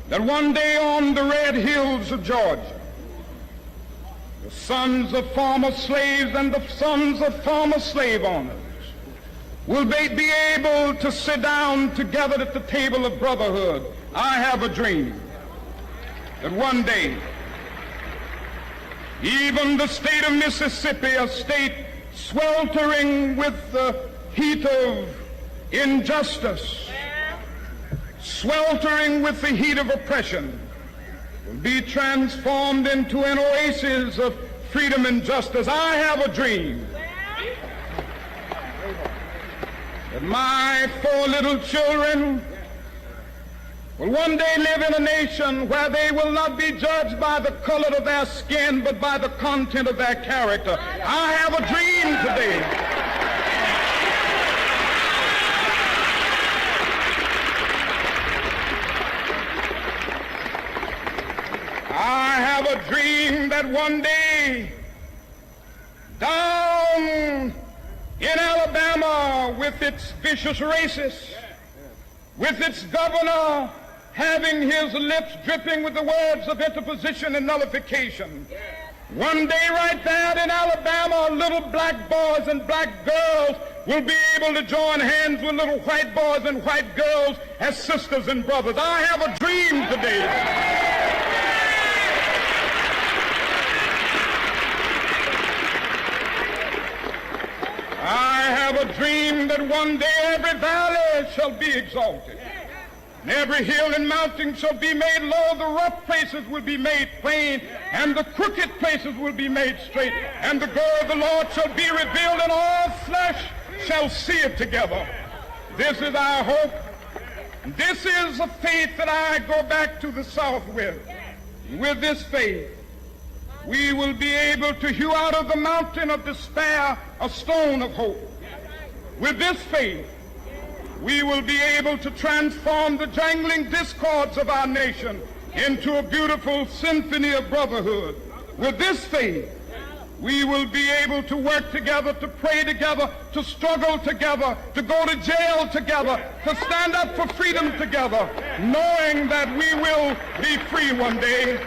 that one day on the red hills of Georgia, the sons of former slaves and the sons of former slave owners will be able to sit down together at the table of brotherhood. I have a dream that one day, even the state of Mississippi, a state sweltering with the heat of injustice, sweltering with the heat of oppression, will be transformed into an oasis of freedom and justice. I have a dream that my 4 little children will one day live in a nation where they will not be judged by the color of their skin, but by the content of their character. I have a dream today I have a dream that one day down in Alabama, with its vicious racists, with its governor having his lips dripping with the words of interposition and nullification, one day right there in Alabama, little black boys and black girls will be able to join hands with little white boys and white girls as sisters and brothers. I have a dream today I have a dream that one day every valley shall be exalted, and every hill and mountain shall be made low. The rough places will be made plain, and the crooked places will be made straight. And the glory of the Lord shall be revealed, and all flesh shall see it together. This is our hope. This is a faith that I go back to the South with. With this faith, we will be able to hew out of the mountain of despair a stone of hope. With this faith, we will be able to transform the jangling discords of our nation into a beautiful symphony of brotherhood. With this faith, we will be able to work together, to pray together, to struggle together, to go to jail together, to stand up for freedom together, knowing that we will be free one day.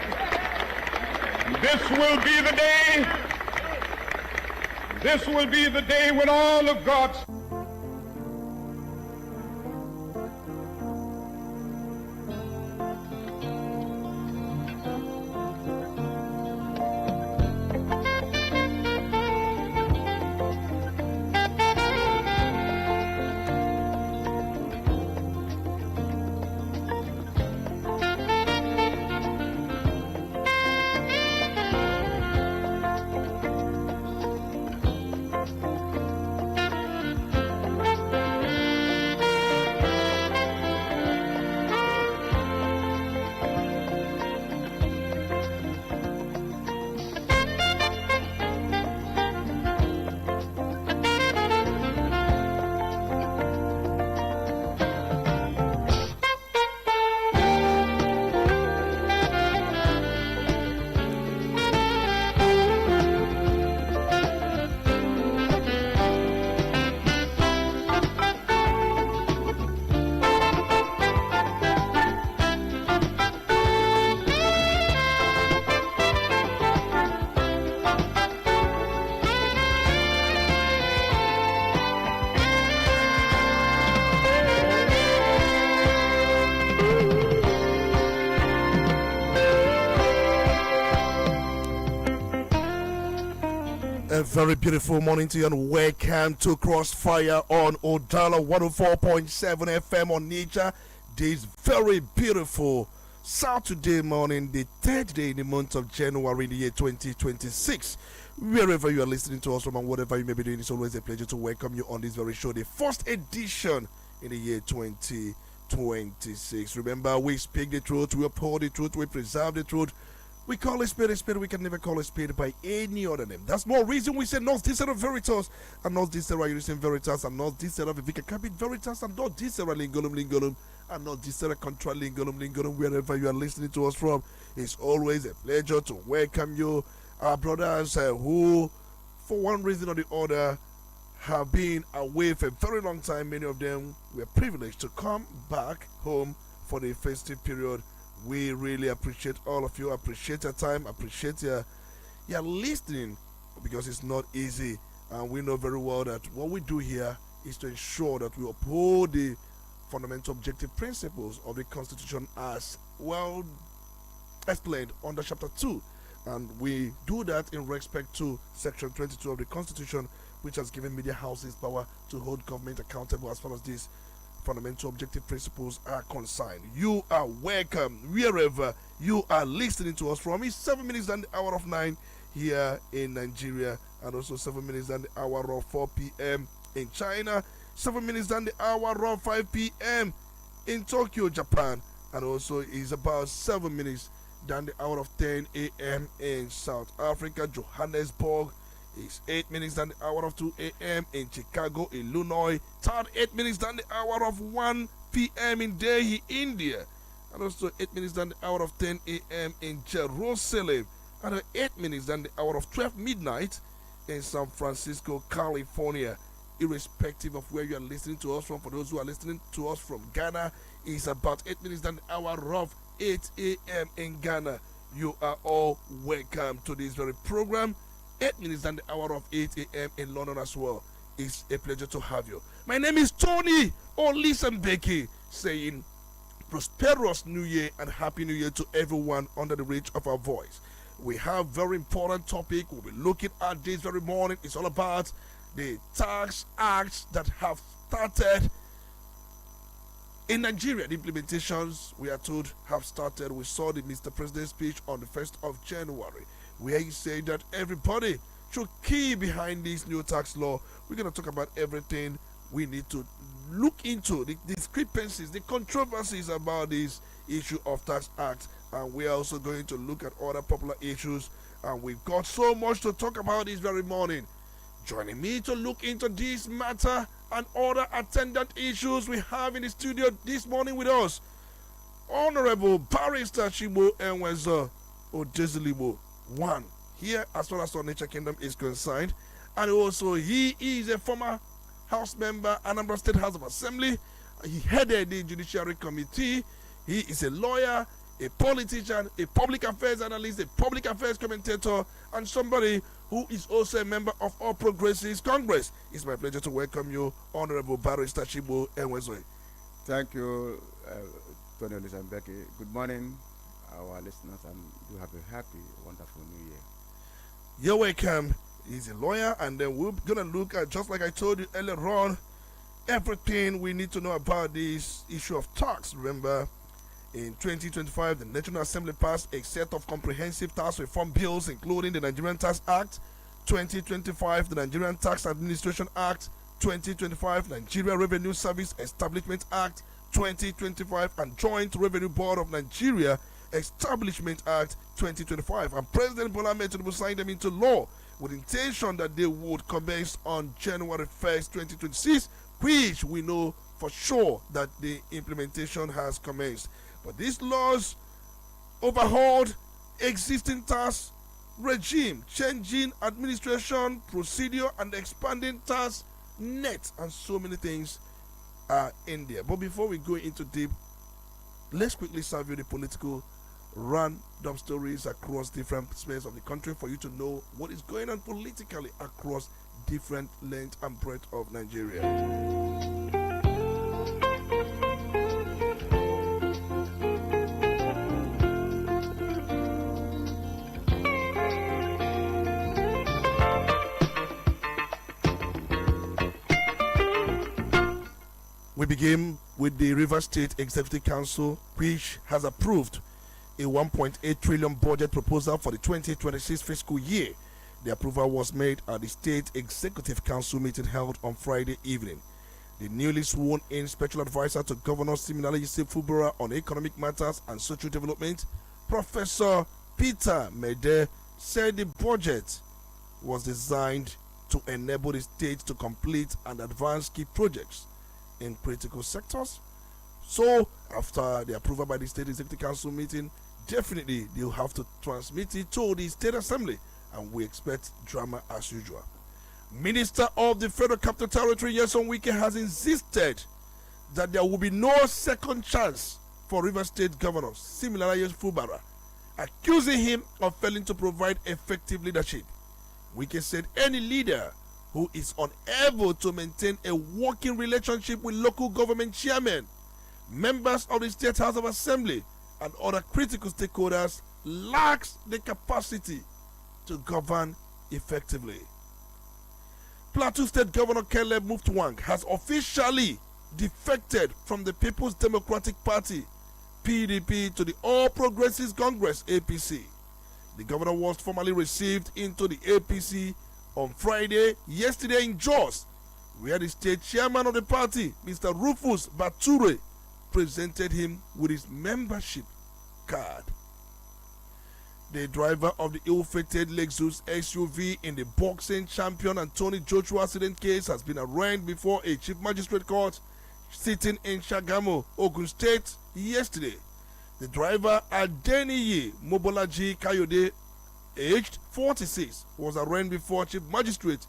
This will be the day. This will be the day when all of God's A very beautiful morning to you and welcome to Crossfire on Udala 104.7 FM Onitsha. This very beautiful Saturday morning, the 3rd day in the month of January in the year 2026. Wherever you are listening to us from and whatever you may be doing, it's always a pleasure to welcome you on this very show, the first edition in the year 2026. Remember, we speak the truth, we uphold the truth, we preserve the truth. We call a spade, we can never call a spade by any other name. That's more reason we say not this of Veritas, and not this of Unison Veritas, and not this of Ebuka Capit Veritas, and not this of Lingolum, and not this of Contra Lingolum, wherever you are listening to us from. It's always a pleasure to welcome you, our brothers who, for one reason or the other, have been away for a very long time. Many of them were privileged to come back home for the festive period. We really appreciate all of you. Appreciate your time. Appreciate your listening, because it's not easy. And we know very well that what we do here is to ensure that we uphold the fundamental objective principles of the Constitution as well explained under Chapter 2. And we do that in respect to Section 22 of the Constitution, which has given media houses power to hold government accountable as far as these fundamental objective principles are concerned. You are welcome wherever you are listening to us from. It's 7 minutes than the hour of 9 here in Nigeria, and also 7 minutes than the hour of 4 p.m. in China, 7 minutes than the hour of 5 p.m. in Tokyo, Japan, and also is about 7 minutes than the hour of 10 a.m. in South Africa. Johannesburg is 8 minutes than the hour of 2 a.m. in Chicago, Illinois. 8 minutes than the hour of 1 p.m. in Delhi, India, and also 8 minutes than the hour of 10 a.m. in Jerusalem, and 8 minutes than the hour of 12 midnight in San Francisco, California. Irrespective of where you are listening to us from, for those who are listening to us from Ghana, is about 8 minutes than the hour of 8 a.m. in Ghana. You are all welcome to this very program. 8 minutes than the hour of 8 a.m. in London as well. It's a pleasure to have you. My name is Tony Olisa Mbeki, saying prosperous New Year and Happy New Year to everyone under the reach of our voice. We have very important topic we'll be looking at this very morning. It's all about the tax acts that have started in Nigeria. The implementations, we are told, have started. We saw the Mr. President's speech on the 1st of January, where he said that everybody should key behind this new tax law. We're going to talk about everything we need to look into, the discrepancies, the controversies about this issue of tax act, and we're also going to look at other popular issues, and we've got so much to talk about this very morning. Joining me to look into this matter and other attendant issues, we have in the studio this morning with us Honorable Barrister Chibo Enwezo Odezilibo one here as far as our nature kingdom is concerned, and also he is a former House member, Anambra State House of Assembly. He headed the Judiciary Committee. He is a lawyer, a politician, a public affairs analyst, a public affairs commentator, and somebody who is also a member of All Progressives Congress. It's my pleasure to welcome you, Honorable Barrister Chibo Enwezo. Thank you, Tony Olisa Mbeki. Good morning, our listeners, and do have a happy, wonderful New Year. You're welcome. He's a lawyer, and then we're gonna look at, just like I told you earlier on, everything we need to know about this issue of tax. Remember, in 2025, the National Assembly passed a set of comprehensive tax reform bills, including the Nigerian Tax Act 2025, the Nigerian Tax Administration Act 2025, Nigeria Revenue Service Establishment Act 2025, and Joint Revenue Board of Nigeria Establishment Act 2025. And President Bola Ahmed Tinubu signed them into law with intention that they would commence on January 1st, 2026, which we know for sure that the implementation has commenced. But these laws overhauled existing tax regime, changing administration procedure, and expanding tax net, and so many things are in there. But before we go into deep, let's quickly serve you the political random stories across different spheres of the country for you to know what is going on politically across different length and breadth of Nigeria. We begin with the Rivers State Executive Council, which has approved a 1.8 trillion budget proposal for the 2026 fiscal year. The approval was made at the State Executive Council meeting held on Friday evening. The newly sworn-in Special Advisor to Governor Siminala Yusuf Fubara on economic matters and social development, Professor Peter Mede, said the budget was designed to enable the state to complete and advance key projects in critical sectors. So, after the approval by the State Executive Council meeting, definitely they'll have to transmit it to the State Assembly, and we expect drama as usual. Minister of the Federal Capital Territory, Nyesom Wike, has insisted that there will be no second chance for River State Governor Similarayos Fubara, accusing him of failing to provide effective leadership. Wike said any leader who is unable to maintain a working relationship with local government chairmen, members of the State House of Assembly, and other critical stakeholders lacks the capacity to govern effectively. Plateau State Governor Caleb Mutfwang has officially defected from the People's Democratic Party PDP to the All Progressives Congress APC. The governor was formally received into the APC on Friday yesterday in Jos, where the state chairman of the party, Mr. Rufus Bature, presented him with his membership card. The driver of the ill-fated Lexus SUV in the boxing champion Anthony Joshua accident case has been arraigned before a chief magistrate court sitting in Shagamu, Ogun State yesterday. The driver Adeniyi Mobolaji Kayode, aged 46, was arraigned before Chief Magistrate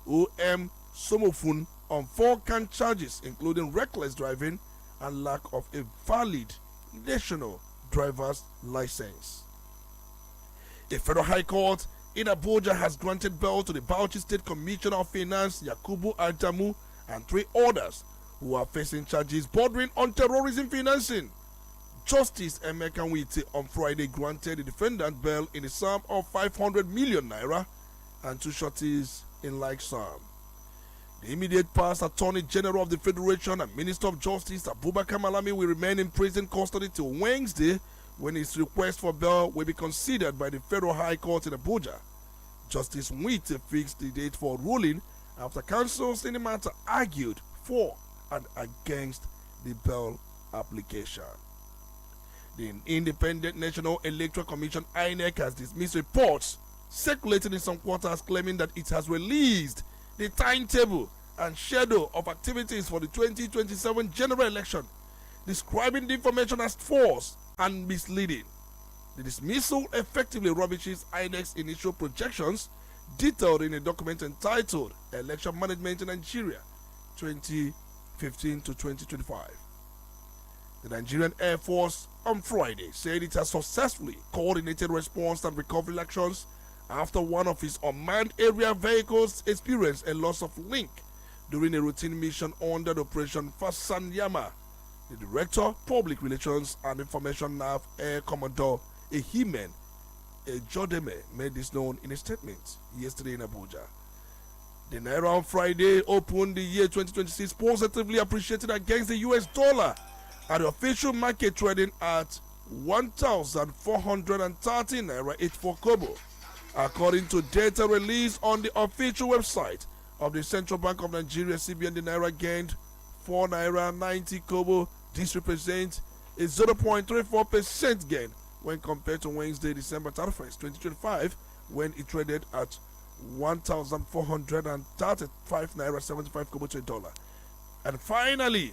O.M. Somofun on 4 count charges, including reckless driving and lack of a valid national driver's license. A federal high court in Abuja has granted bail to the Bauchi State Commissioner of Finance Yakubu Adamu and 3 others who are facing charges bordering on terrorism financing. Justice Emeka Nwite on Friday granted the defendant bail in the sum of 500 million naira and 2 sureties in like sum. The immediate past Attorney General of the Federation and Minister of Justice Abubakar Malami will remain in prison custody till Wednesday, when his request for bail will be considered by the Federal High Court in Abuja. Justice Nwite fixed the date for ruling after counsels in the matter argued for and against the bail application. The Independent National Electoral Commission (INEC) has dismissed reports circulating in some quarters claiming that it has released the timetable and schedule of activities for the 2027 general election, describing the information as false and misleading. The dismissal effectively rubbishes INEC's initial projections detailed in a document entitled Election Management in Nigeria 2015 to 2025. The Nigerian Air Force on Friday said it has successfully coordinated response and recovery actions after one of its unmanned area vehicles experienced a loss of link during a routine mission under the Operation Fasanyama. The Director, Public Relations and Information NAV Air Commodore Ehimen Ejodeme made this known in a statement yesterday in Abuja. The Naira on Friday opened the year 2026 positively appreciated against the US dollar at the official market, trading at 1,430 Naira 84 kobo. According to data released on the official website of the Central Bank of Nigeria, CBN, the Naira gained 4 Naira 90 kobo. This represents a 0.34% gain when compared to Wednesday, December 31st, 2025, when it traded at 1,435 Naira 75 kobo to a dollar. And finally,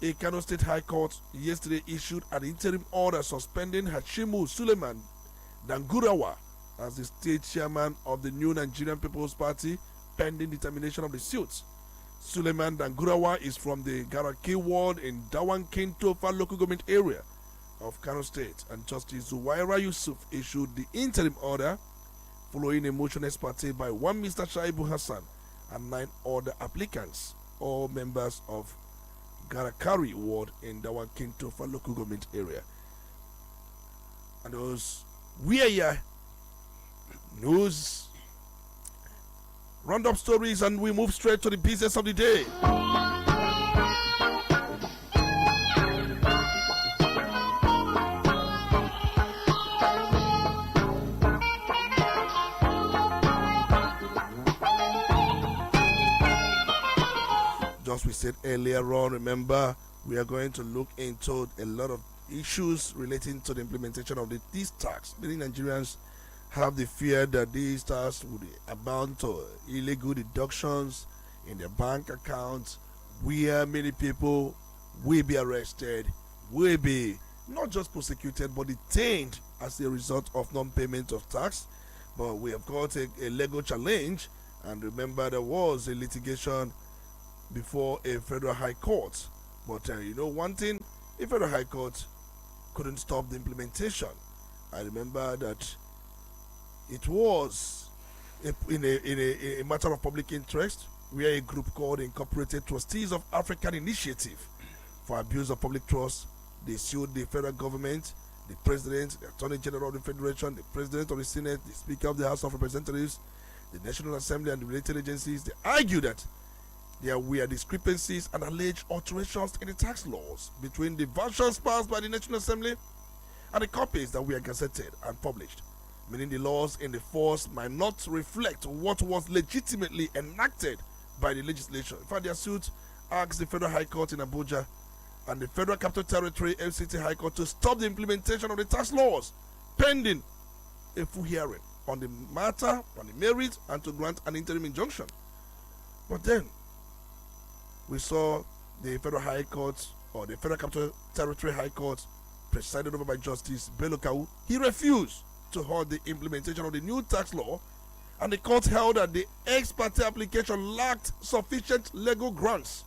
a Kano State High Court yesterday issued an interim order suspending Hashimu Suleiman Dangurawa as the state chairman of the New Nigerian People's Party pending determination of the suits. Suleiman Dangurawa is from the Garaki ward in Dawan Kintofa local government area of Kano State, and Justice Zuwaira Yusuf issued the interim order following a motion ex parte by one Mr. Shaibu Hassan and 9 other applicants, all members of Garakari ward in Dawan Kintofa local government area. And those news roundup stories, and we move straight to the business of the day. Just we said earlier on, remember, we are going to look into a lot of issues relating to the implementation of these tax. Many Nigerians have the fear that these tax would amount to illegal deductions in their bank accounts, where many people will be arrested, will be not just prosecuted but detained as a result of non-payment of tax. But we have got a legal challenge, and remember, there was a litigation before a federal high court. But one thing, a federal high court couldn't stop the implementation. I remember that it was in a matter of public interest where a group called Incorporated Trustees of African Initiative for Abuse of Public Trust, they sued the federal government, the president, the attorney general of the federation, the president of the senate, the speaker of the house of representatives, the national assembly and the related agencies. They argued that there were discrepancies and alleged alterations in the tax laws between the versions passed by the national assembly and the copies that were gazetted and published, meaning the laws in the force might not reflect what was legitimately enacted by the legislation. In fact, their suit asked the Federal High Court in Abuja and the Federal Capital Territory FCT High Court to stop the implementation of the tax laws pending a full hearing on the matter, on the merit, and to grant an interim injunction. But then we saw the Federal High Court, or the Federal Capital Territory High Court, presided over by Justice Bello. He refused to hold the implementation of the new tax law, and the court held that the ex parte application lacked sufficient legal grounds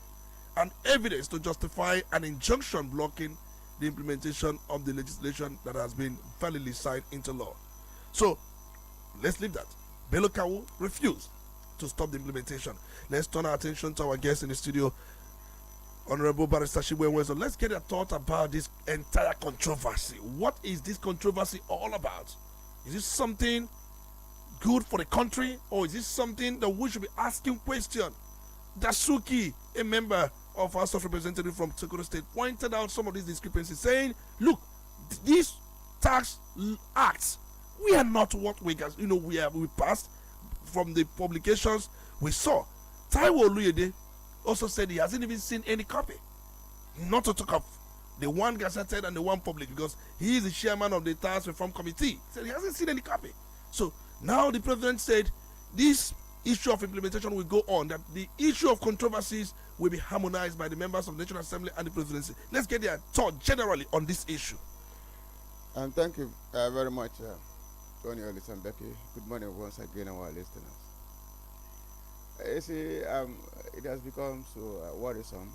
and evidence to justify an injunction blocking the implementation of the legislation that has been validly signed into law. So let's leave that. Bello refused to stop the implementation. Let's turn our attention to our guest in the studio, Honorable Barrister Shibwe. Let's get a thought about this entire controversy. What is this controversy all about? Is this something good for the country, or is this something that we should be asking questions? Dasuki, a member of House of Representatives from Sokoto State, pointed out some of these discrepancies, saying, look, these tax acts, we are not what we passed from the publications we saw. Taiwo Oluyede also said he hasn't even seen any copy, not to talk of the one gazetted and the one published, because he is the chairman of the Tax Reform Committee. He said he hasn't seen any copy. So now the president said this issue of implementation will go on, that the issue of controversies will be harmonized by the members of the National Assembly and the presidency. Let's get their thought generally on this issue. Thank you very much, Tony Olisa Mbeki. Good morning once again, our listeners. You see, it has become so worrisome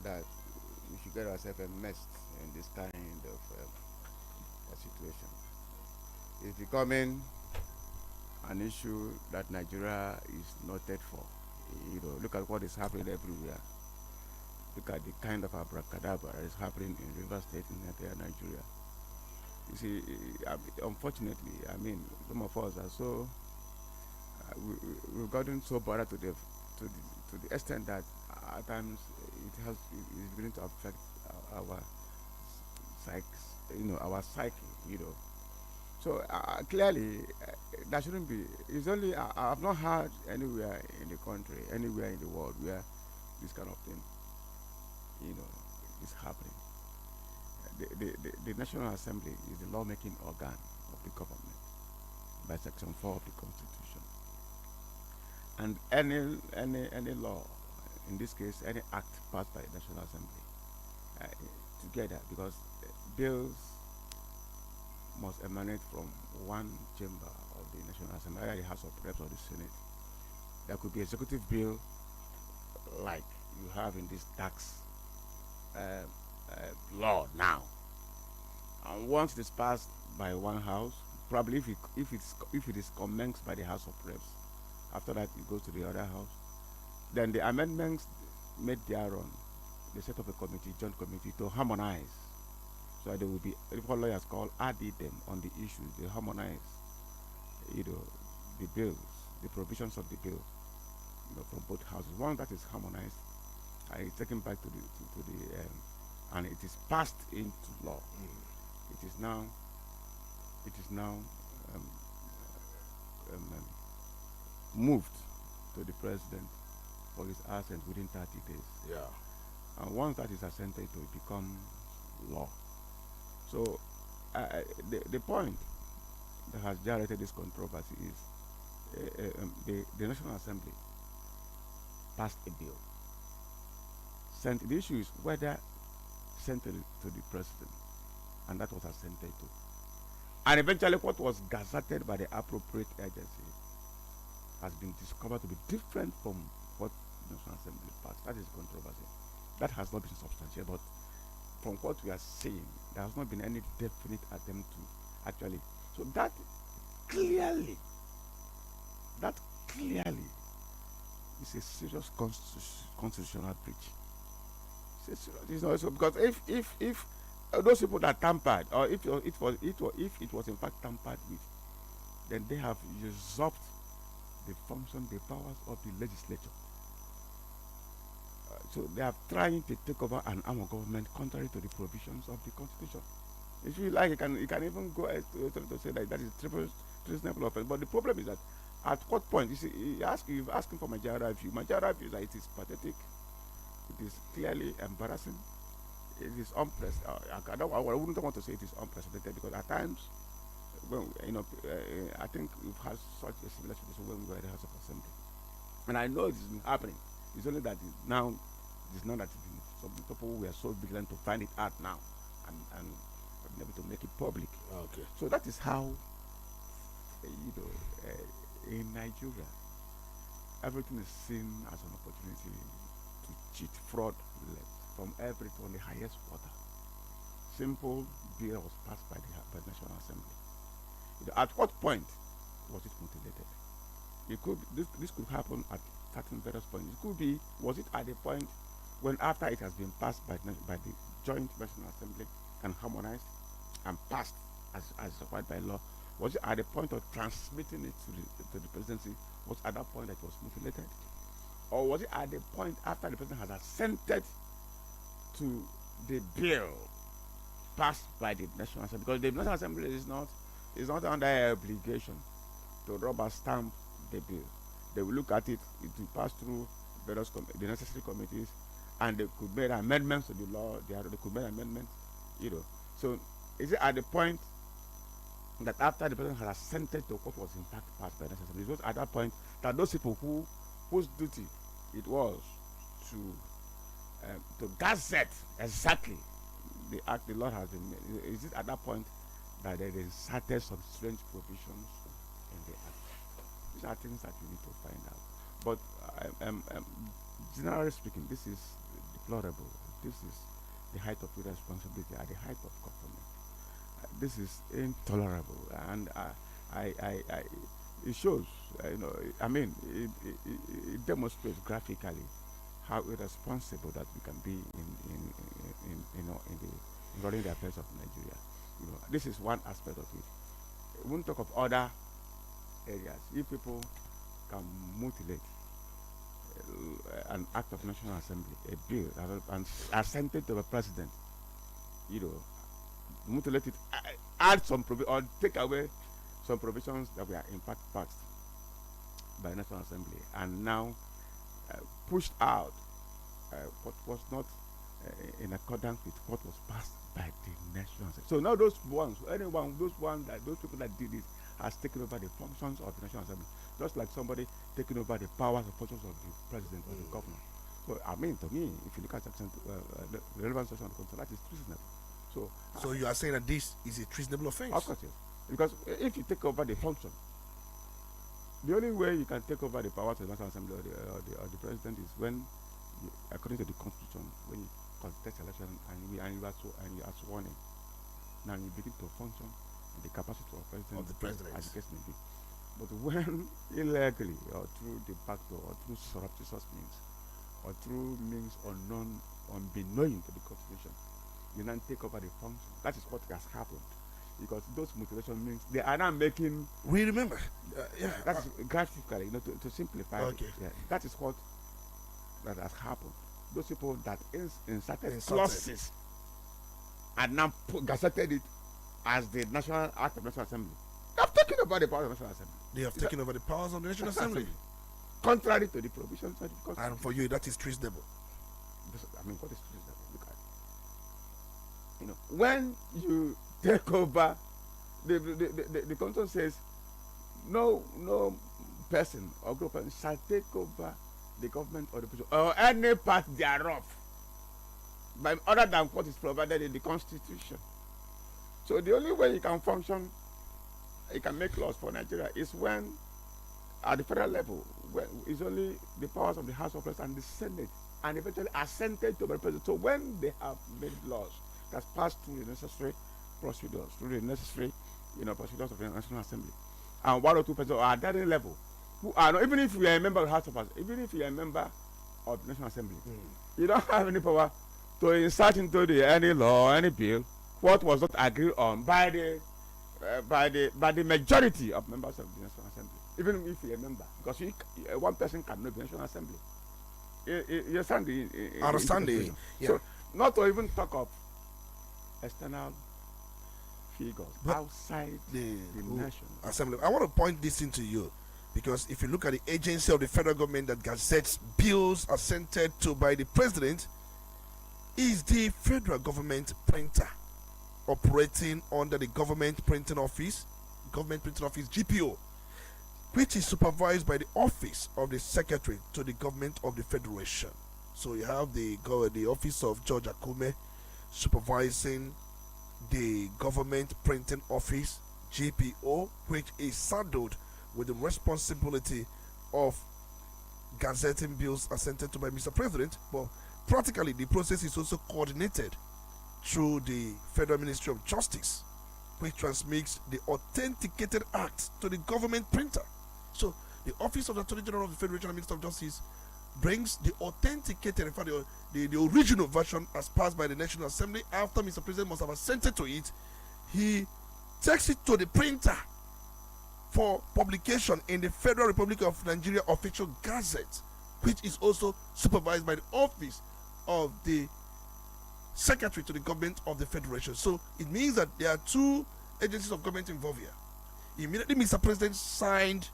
that we should get ourselves immersed in this kind of situation. It's becoming an issue that Nigeria is noted for. Look at what is happening everywhere. Look at the kind of abracadabra that is happening in River State in Nigeria. You see, unfortunately, some of us are so we've gotten so bothered to the extent that at times it is beginning to affect our psyche. So clearly, that shouldn't be. It's only I've not heard anywhere in the country, anywhere in the world where this kind of thing, is happening. The National Assembly is the lawmaking organ of the government by Section 4 of the Constitution, and any law, in this case, any act passed by the National Assembly, together, because bills must emanate from one chamber of the National Assembly, either the House of Reps or the Senate. There could be executive bill like you have in this tax law now, and once it is passed by one house, probably if it is commenced by the House of Reps, after that it goes to the other house, then the amendments made thereon, they set up a committee, joint committee, to harmonize. So there will be what lawyers call addendum on the issues. They harmonize, the bills, the provisions of the bill, from both houses. Once that is harmonized, it's taken back to the and it is passed into law. It is now moved to the president for his assent within 30 days. Yeah. And once that is assented to, it becomes law. So the point that has generated this controversy is the National Assembly passed a bill. The issue is whether sent to the president, and that was assented to. And eventually what was gazetted by the appropriate agency has been discovered to be different from what the National Assembly passed. That is controversy. That has not been substantiated, but from what we are seeing, there has not been any definite attempt to actually. So that clearly is a serious constitutional breach. It's not so, because if those people that tampered, or if it was in fact tampered with, then they have usurped the function, the powers of the legislature. So they are trying to take over an arm of government contrary to the provisions of the constitution. If you like, you can even go to say that is treasonable offense. But the problem is that at what point, you see, you've asking for my general view. My general view is that it is pathetic, it is clearly embarrassing, it is unprecedented. I wouldn't want to say it is unprecedented, because at times, when I think we've had such a similar situation when we were in the House of Assembly, and I know it's been happening. It's only that now that some people were so vigilant to find it out now, and have been able to make it public. Okay. So that is how, in Nigeria, everything is seen as an opportunity to cheat, fraud, from the highest order. Simple bill was passed by the National Assembly. At what point was it mutilated? It could this could happen at certain various points. It could be, was it at the point when, after it has been passed by the Joint National Assembly and harmonized and passed as required by law? Was it at the point of transmitting it to the presidency? Was at that point that it was mutilated? Or was it at the point after the president has assented to the bill passed by the National Assembly? Because the National Assembly is not under obligation to rubber stamp the bill. They will look at it, it will pass through the necessary committees, and they could make amendments to the law. They could make amendments, So is it at the point that after the president has assented to what was in fact passed by the National Assembly, it was at that point that those people whose duty it was to gazette exactly the act the law has been made, is it at that point that they inserted some strange provisions in the act? These are things that you need to find out. But generally speaking, this is deplorable. This is the height of irresponsibility at the height of government. This is intolerable, and it shows. It demonstrates graphically how irresponsible that we can be in running the affairs of Nigeria. This is one aspect of it. We won't talk of other areas. If people can mutilate an act of National Assembly, a bill, and assented to the president, mutilate it, add some or take away some provisions that were in fact passed by the National Assembly, and now pushed out what was not in accordance with what was passed by the National Assembly. So now those people that did this has taken over the functions of the National Assembly, just like somebody taking over the powers and functions of the president or the governor. So to me, if you look at the relevant section of the constitution, that is treasonable. So you are saying that this is a treasonable offense? Of course, yes. Because if you take over the function, the only way you can take over the powers of the National Assembly or the president is when, according to the constitution, when you contest election and you are sworn in. Now you begin to function in the capacity of the president, as the case may be. But when illegally or through the back door or through surreptitious means or through means unbeknown to the constitution, you then take over the function. That is what has happened. Because those mutilation means they are now making. We remember. That's graphically, to simplify. Okay. That is what that has happened. Those people that inserted clauses and now gazetted it as the National Act of National Assembly. They have taken over the powers of the National Assembly. They have taken over the powers of the National Assembly. Contrary to the provisions of the Constitution. And for you, that is treasonable. What is treasonable? Look at it. When you take over, the Constitution says no person or group shall take over the government or the people or any part thereof by other than what is provided in the Constitution. So the only way you can function, you can make laws for Nigeria is when at the federal level, when it's only the powers of the House of Representatives and the Senate, and eventually assented to the president. So when they have made laws, has passed through the necessary procedures, procedures of the National Assembly. And 1 or 2 persons are at that level who are not, even if you are a member of the House of Assembly, even if you are a member of the National Assembly, you don't have any power to insert into any law, any bill, what was not agreed on by the majority of members of the National Assembly, even if you are a member, because one person cannot be National Assembly. You understand the Yeah. So, not to even talk of external figures But outside the National Assembly. I want to point this into you, because if you look at the agency of the federal government that gazettes bills assented to by the president, is the federal government printer operating under the government printing office GPO, which is supervised by the office of the secretary to the government of the federation. So you have the office of George Akume supervising the government printing office GPO, which is saddled with the responsibility of gazetting bills assented to by Mr. President. But practically, the process is also coordinated through the Federal Ministry of Justice, which transmits the authenticated act to the government printer. So the Office of the Attorney General of the Federation and Minister of Justice brings the authenticated, in fact, the original version as passed by the National Assembly. After Mr. President must have assented to it, he takes it to the printer for publication in the Federal Republic of Nigeria Official Gazette, which is also supervised by the office of the secretary to the government of the federation. So it means that there are 2 agencies of government involved here. Immediately Mr. President signed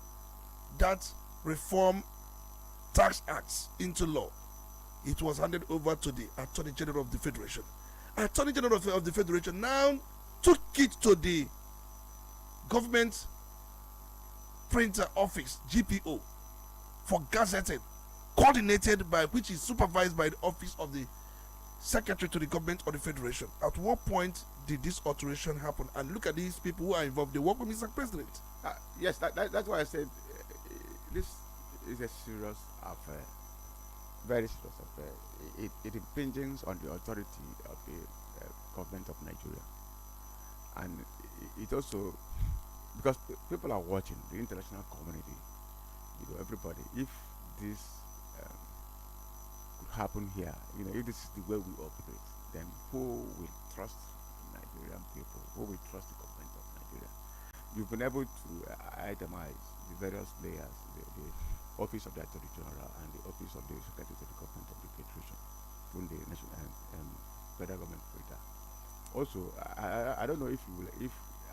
that reform tax acts into law, it was handed over to the Attorney General of the Federation. Attorney General of the Federation now took it to the government printer office GPO for gazetting, coordinated by, which is supervised by the office of the secretary to the government of the federation. At what point did this alteration happen? And look at these people who are involved. They work with Mr. President. Yes, that's why I said this is a serious affair, very serious affair. It impinges on the authority of the government of Nigeria, and it also, because people are watching, the international community, everybody. If this could happen here, if this is the way we operate, then who will trust Nigerian people? Who will trust the government of Nigeria? You've been able to itemize the various layers, the office of the Attorney General and the office of the Secretary to the government of the Federation, from the national federal government printer. Also, I don't know if you will,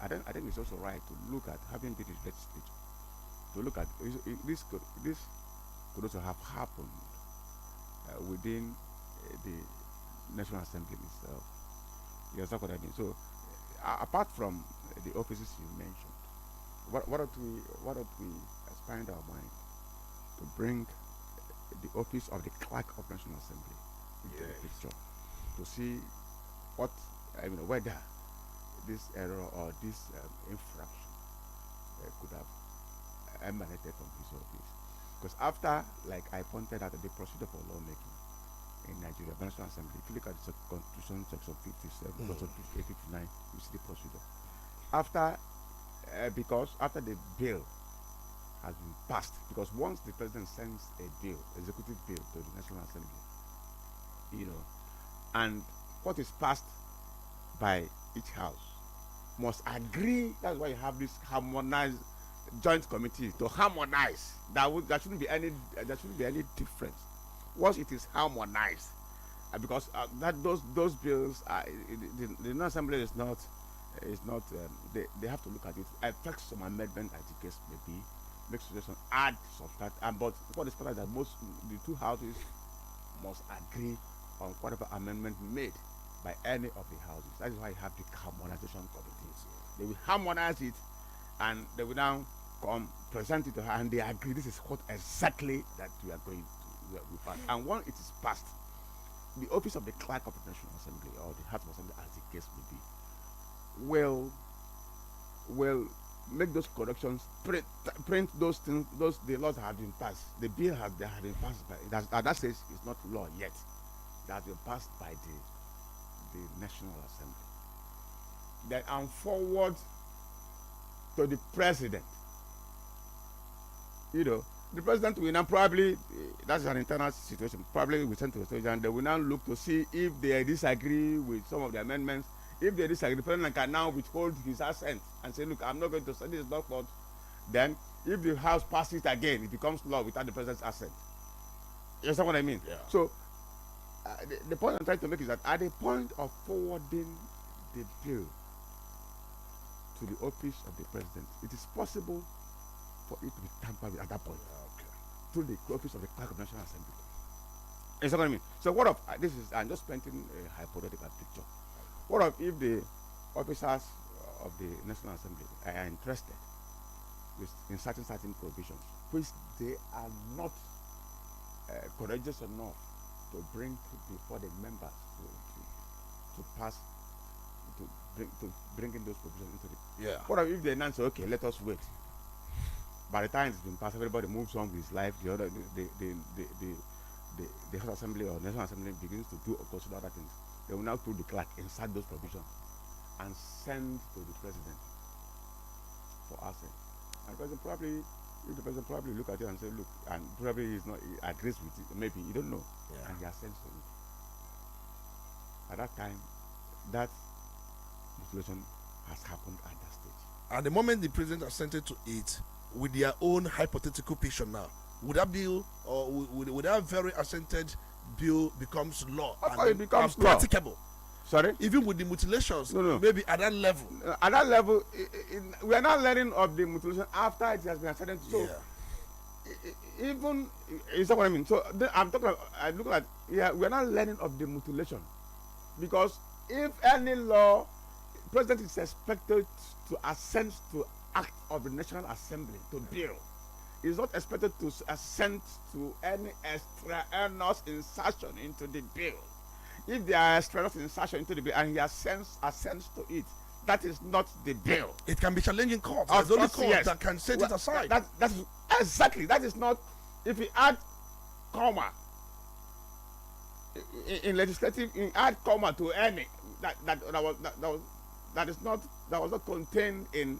I think it's also right to look at, having been in legislature, to look at this could also have happened within the National Assembly itself. You understand what I mean? So, apart from the offices you mentioned, what don't we expand our mind to bring the office of the Clerk of National Assembly into the picture, to see whether this error or this infraction could have emanated from his office. Because after, like I pointed out, the procedure for lawmaking in Nigeria, the National Assembly, if you look at the Constitution, section 57, section 59, you see the procedure. Because after the bill has been passed, because once the president sends a bill, executive bill, to the National Assembly, and what is passed by each house must agree. That's why you have this harmonized joint committee to harmonize. There shouldn't be any difference once it is harmonized, because those bills the National Assembly is not they have to look at it, affect some amendment as the case may be, make suggestions, add, subtract, but what is important is that the 2 houses must agree on whatever amendment made by any of the houses. That is why you have the harmonization committees. They will harmonize it, and they will now come present it to her, and they agree this is what exactly that we are going to pass. And once it is passed, the office of the Clerk of the National Assembly, or the House of Assembly, as the case may be, will make those corrections, print those things, the laws that have been passed. The bill have been passed by that says it's not law yet. That has been passed by the National Assembly, then and forward to the president. The president will now probably, that's an internal situation, probably will send to the stage and they will now look to see if they disagree with some of the amendments. If they disagree, the president can now withhold his assent and say, look, I'm not going to send this law forward. Then, if the House passes it again, it becomes law without the president's assent. You understand what I mean? Yeah. So, the point I'm trying to make is that at the point of forwarding the bill to the office of the president, it is possible for it to be tampered with at that point. Okay. Through the office of the clerk of National Assembly. You understand what I mean? So what if this is, I'm just painting a hypothetical picture. What if the officers of the National Assembly are interested in certain provisions, which they are not courageous enough to bring before the members to pass, to bring in those provisions into the. Yeah. What if they announce, okay, let us wait. By the time it's been passed, everybody moves on with his life. The House Assembly or National Assembly begins to do, of course, other things. They will now, through the clerk, insert those provisions and send to the president for assent. And the president probably look at it and say, look, and probably he agrees with it, maybe, you don't know, and he assents to it. At that time, that mutilation has happened at that stage. At the moment the president assented to it, with their own hypothetical picture now, would that bill or would that very assented bill becomes law? Of course, it becomes law. Practicable. Sorry? Even with the mutilations, No. maybe at that level. At that level, we are not learning of the mutilation after it has been assented. So, even, is that what I mean? So, I'm talking about, I look at, we are not learning of the mutilation. Because if any law, president is expected to assent to act of the National Assembly to bill, is not expected to assent to any extraneous insertion into the bill. If there are extraneous insertion into the bill and he assents to it, that is not the bill. It can be challenging court. There's only court that can set it aside. That's exactly. That is not. If you add comma in legislative, you add comma to any that was not contained in.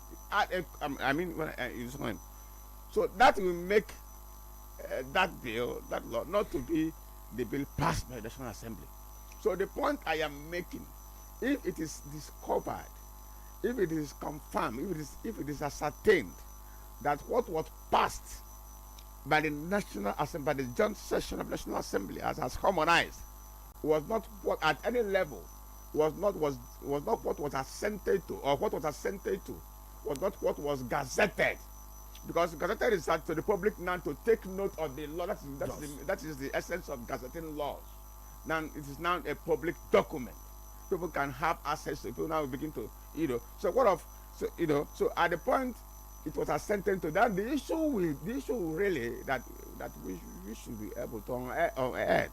So that will make that law not to be the bill passed by the National Assembly. So the point I am making, if it is discovered, if it is confirmed, if it is ascertained that what was passed by the National Assembly, by the joint session of the National Assembly as harmonized, was not what at any level was not what was assented to, or what was assented to was not what was gazetted, because gazetted is to the public now to take note of the law. That is the essence of gazetting laws. Now it is now a public document. People can have access to it. People now begin to, so at the point it was assented to, that the issue really that we should be able to unearth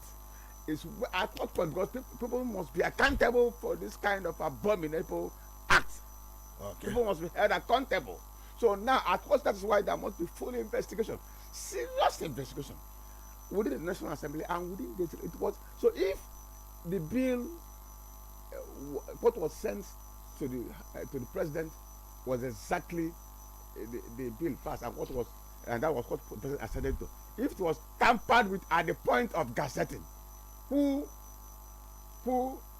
is at what point, because people must be accountable for this kind of abominable act. Okay. People must be held accountable. So now, at what, that is why there must be full investigation, serious investigation within the National Assembly and within the it was. So if the bill, what was sent to the president was exactly the bill passed, and that was what the president assented to. If it was tampered with at the point of gazetting, who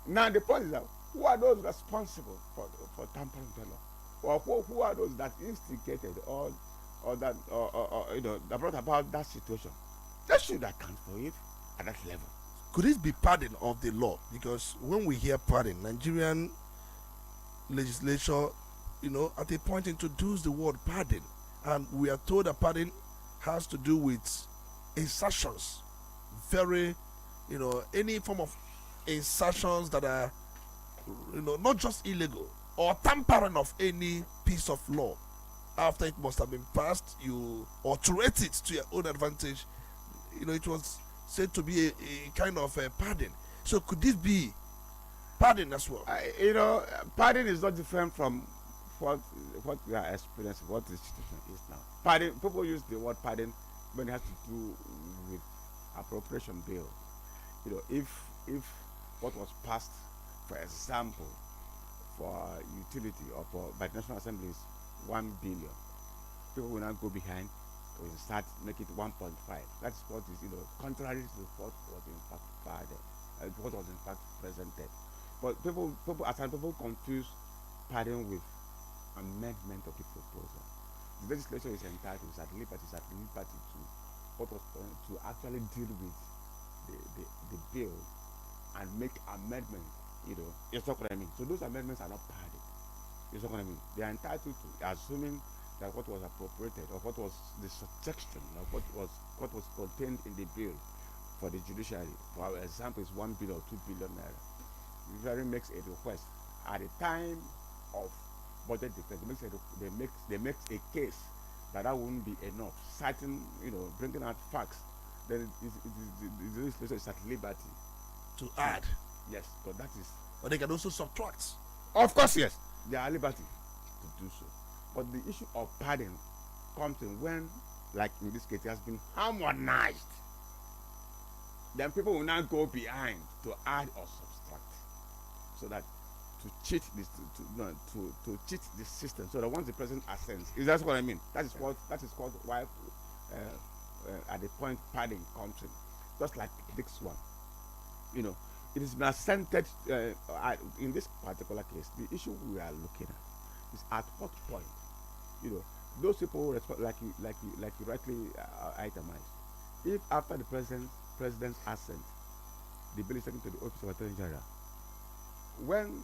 now the point is that who are those responsible for tampering with the law, or who are those that instigated or that brought about that situation? They should account for it at that level. Could it be pardon of the law? Because when we hear pardon, Nigerian legislature, at a point introduce the word pardon, and we are told that pardon has to do with insertions, very, any form of insertions that are, not just illegal or tampering of any piece of law. After it must have been passed, you alterate it to your own advantage. It was said to be a kind of a pardon. So could this be pardon as well? Pardon is not different from what we are experiencing, what the situation is now. Pardon, people use the word pardon when it has to do with appropriation bill. If what was passed for example, for utility or for by the National Assembly is 1 billion, people will now go behind to start make it 1.5. That's what is contrary to what was in fact what was in fact presented. But people at times people confuse pardon with amendment of the proposal. The legislature is entitled, is at liberty to what was to actually deal with the bill and make amendments. It's not what I mean. So those amendments are not pardon. It's not what I mean. They are entitled to, assuming that what was appropriated or what was the subsection of what was contained in the bill for the judiciary, for example, is 1 billion or 2 billion naira. The judiciary makes a request at the time of budget defense. They make a case that wouldn't be enough. Citing, bringing out facts, then the legislature is at liberty to add. Yes, but that is. But they can also subtract. Of course, yes, they are at liberty to do so. But the issue of pardon comes in when, like in this case, it has been harmonized. Then people will now go behind to add or subtract, so that to cheat this to cheat the system. So that once the president assents, is that what I mean? That is called why at the point pardon comes in. Just like this one, it has been assented in this particular case. The issue we are looking at is at what point, those people like you rightly itemized. If after the president's assent, the bill is taken to the office of Attorney General, when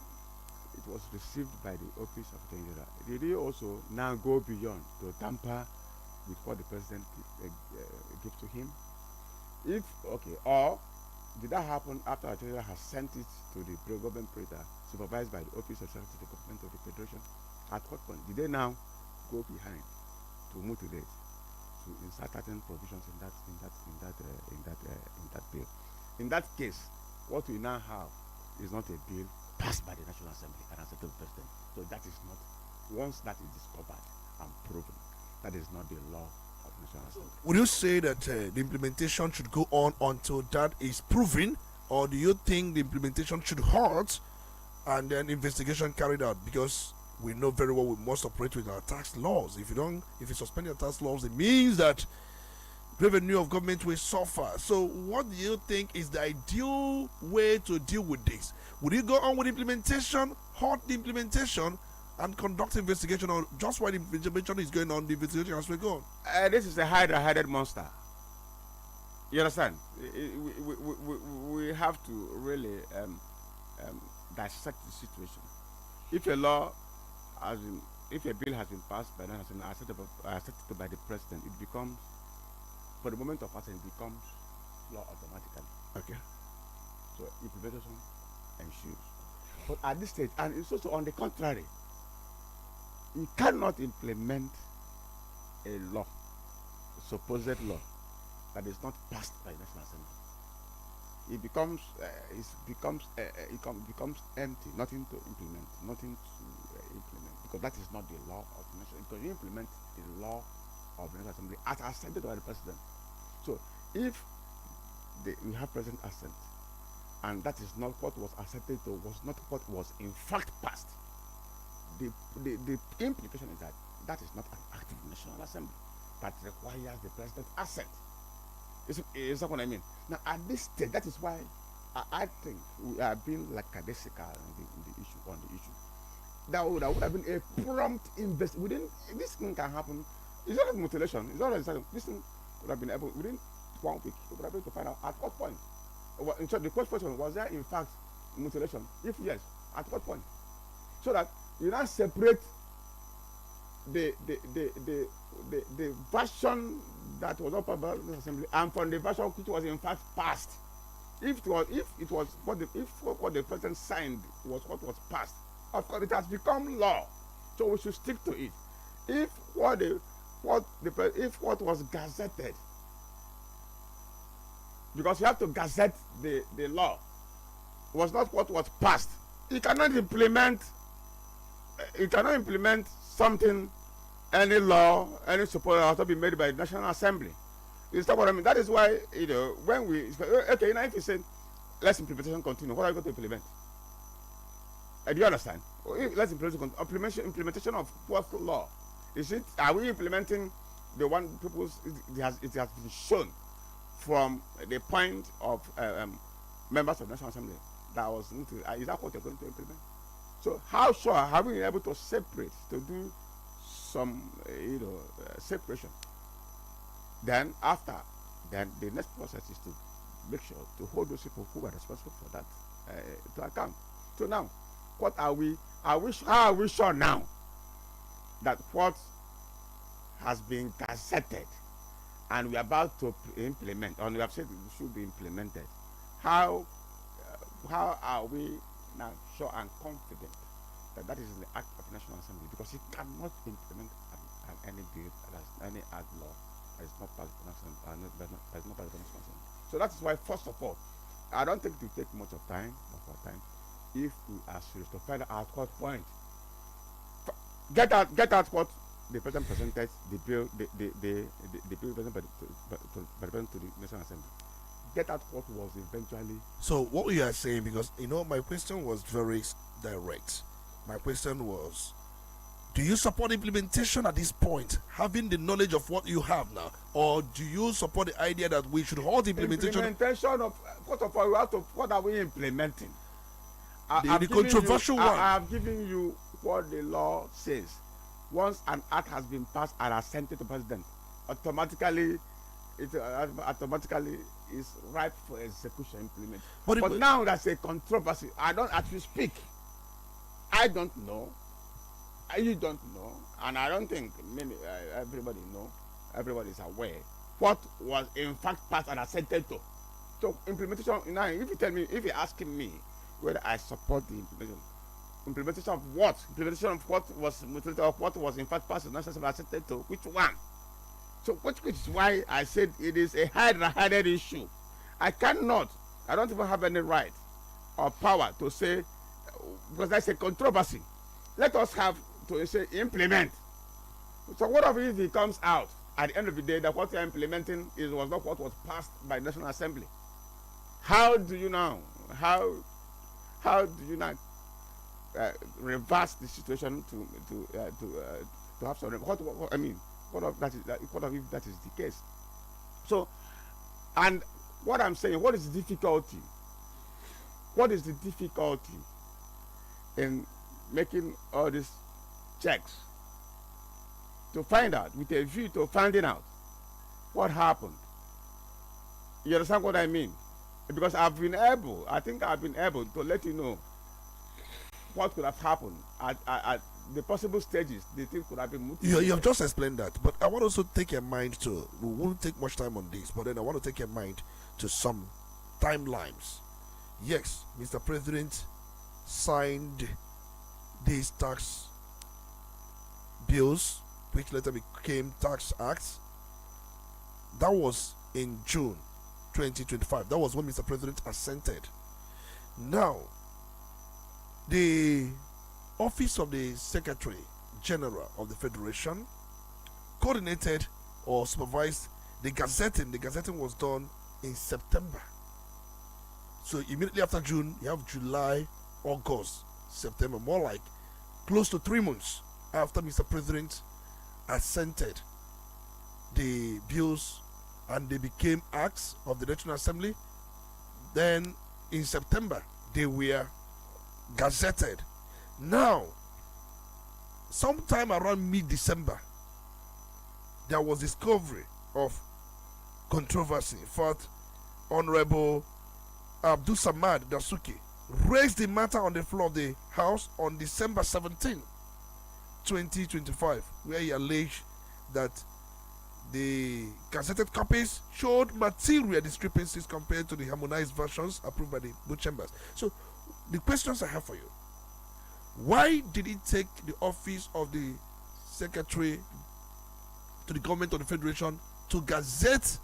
it was received by the office of Attorney General, did they also now go beyond to tamper with what the president gives to him? If okay, or did that happen after Attorney General has sent it to the government operator supervised by the office of Secretary to the government of the Federation? At what point did they now go behind to mutilate, to insert certain provisions in that bill? In that case, what we now have is not a bill passed by the National Assembly and accepted by the President. So that is not, once that is discovered and proven, that is not the law of the National Assembly. Would you say that the implementation should go on until that is proven, or do you think the implementation should halt and then investigation carried out? Because we know very well we must operate with our tax laws. If you suspend your tax laws, it means that revenue of government will suffer. So what do you think is the ideal way to deal with this? Would you go on with implementation, halt the implementation, and conduct investigation, or just while the implementation is going on, the investigation as we go? This is a hydra-headed monster. You understand? We have to really dissect the situation. If a law if a bill has been passed by the National Assembly, accepted by the President, it becomes, for the moment of passing, it becomes law automatically. Okay. So implementation ensues. But at this stage, and it's also on the contrary, you cannot implement a law, a supposed law, that is not passed by the National Assembly. It becomes empty, nothing to implement, because that is not the law of the nation. Because you implement the law of the National Assembly as assented by the President. So if we have President assent, and that is not what was assented to, was not what was in fact passed, the implication is that that is not an act of the National Assembly that requires the President's assent. Is that what I mean? Now, at this stage, that is why I think we are being lackadaisical on the issue. That would have been a prompt investigation. This thing can happen. It's not like mutilation. It's not like this thing would have been able within 1 week. We would have been able to find out at what point. In short, the first question was there in fact mutilation? If yes, at what point? So that you now separate the version that was up about the assembly and from the version which was in fact passed. If what the president signed was what was passed, of course it has become law. So we should stick to it. If what was gazetted, because you have to gazette the law, was not what was passed, you cannot implement something, any law, any support has to be made by the National Assembly. You understand what I mean? That is why, when we, okay, if you say, let's implementation continue, what are you going to implement? Do you understand? Let's implementation of what law? Is it? Are we implementing the one purpose? It has been shown from the point of members of the National Assembly that was. Is that what you're going to implement? So how sure have we been able to separate, to do some separation? Then after, then the next process is to make sure to hold those people who are responsible for that to account. So now, what are we? How are we sure now that what has been gazetted and we are about to implement, or we have said it should be implemented? How are we now sure and confident that that is in the Act of the National Assembly? Because it cannot implement any bill, any act law that is not part of the National Assembly. So that is why, first of all, I don't think it will take much of time, if we are serious to find out at what point. Get out what the president presented, the bill presented by the president to the National Assembly. Get out what was eventually. So what we are saying, because my question was very direct. My question was, do you support implementation at this point, having the knowledge of what you have now, or do you support the idea that we should hold implementation? Implementation of what are we implementing? The controversial one. I have given you what the law says. Once an act has been passed and assented to president, automatically is ripe for execution implement. But now there's a controversy. I don't actually speak. I don't know. You don't know, and I don't think everybody know. Everybody is aware what was in fact passed and assented to. So implementation. Now, if you're asking me whether I support the implementation of what? Implementation of what was in fact passed and assented to, which one? So which is why I said it is a hard-headed issue. I don't even have any right or power to say, because that's a controversy. Let us have to say implement. So what if it comes out at the end of the day that what you are implementing was not what was passed by the National Assembly? How do you now? How do you now reverse the situation to have some? What I mean, what if that is the case? So, and what I'm saying, what is the difficulty? What is the difficulty in making all these checks to find out, with a view to finding out what happened? You understand what I mean? Because I think I've been able to let you know what could have happened at the possible stages the thing could have been moved. You have just explained that, but I want to also take your mind to, we won't take much time on this, but then I want to take your mind to some timelines. Yes, Mr. President signed these tax bills, which later became tax acts. That was in June 2025. That was when Mr. President assented. Now, the Office of the Secretary General of the Federation coordinated or supervised the gazetting. The gazetting was done in September. So immediately after June, you have July, August, September, more like close to 3 months after Mr. President assented the bills and they became acts of the National Assembly. Then in September, they were gazetted. Now, sometime around mid-December, there was discovery of controversy. In fact, Honorable Abdul Samad Dasuki raised the matter on the floor of the House on December 17, 2025, where he alleged that the gazetted copies showed material discrepancies compared to the harmonized versions approved by the both chambers. So, the questions I have for you: why did it take the office of the secretary to the government of the federation to gazette,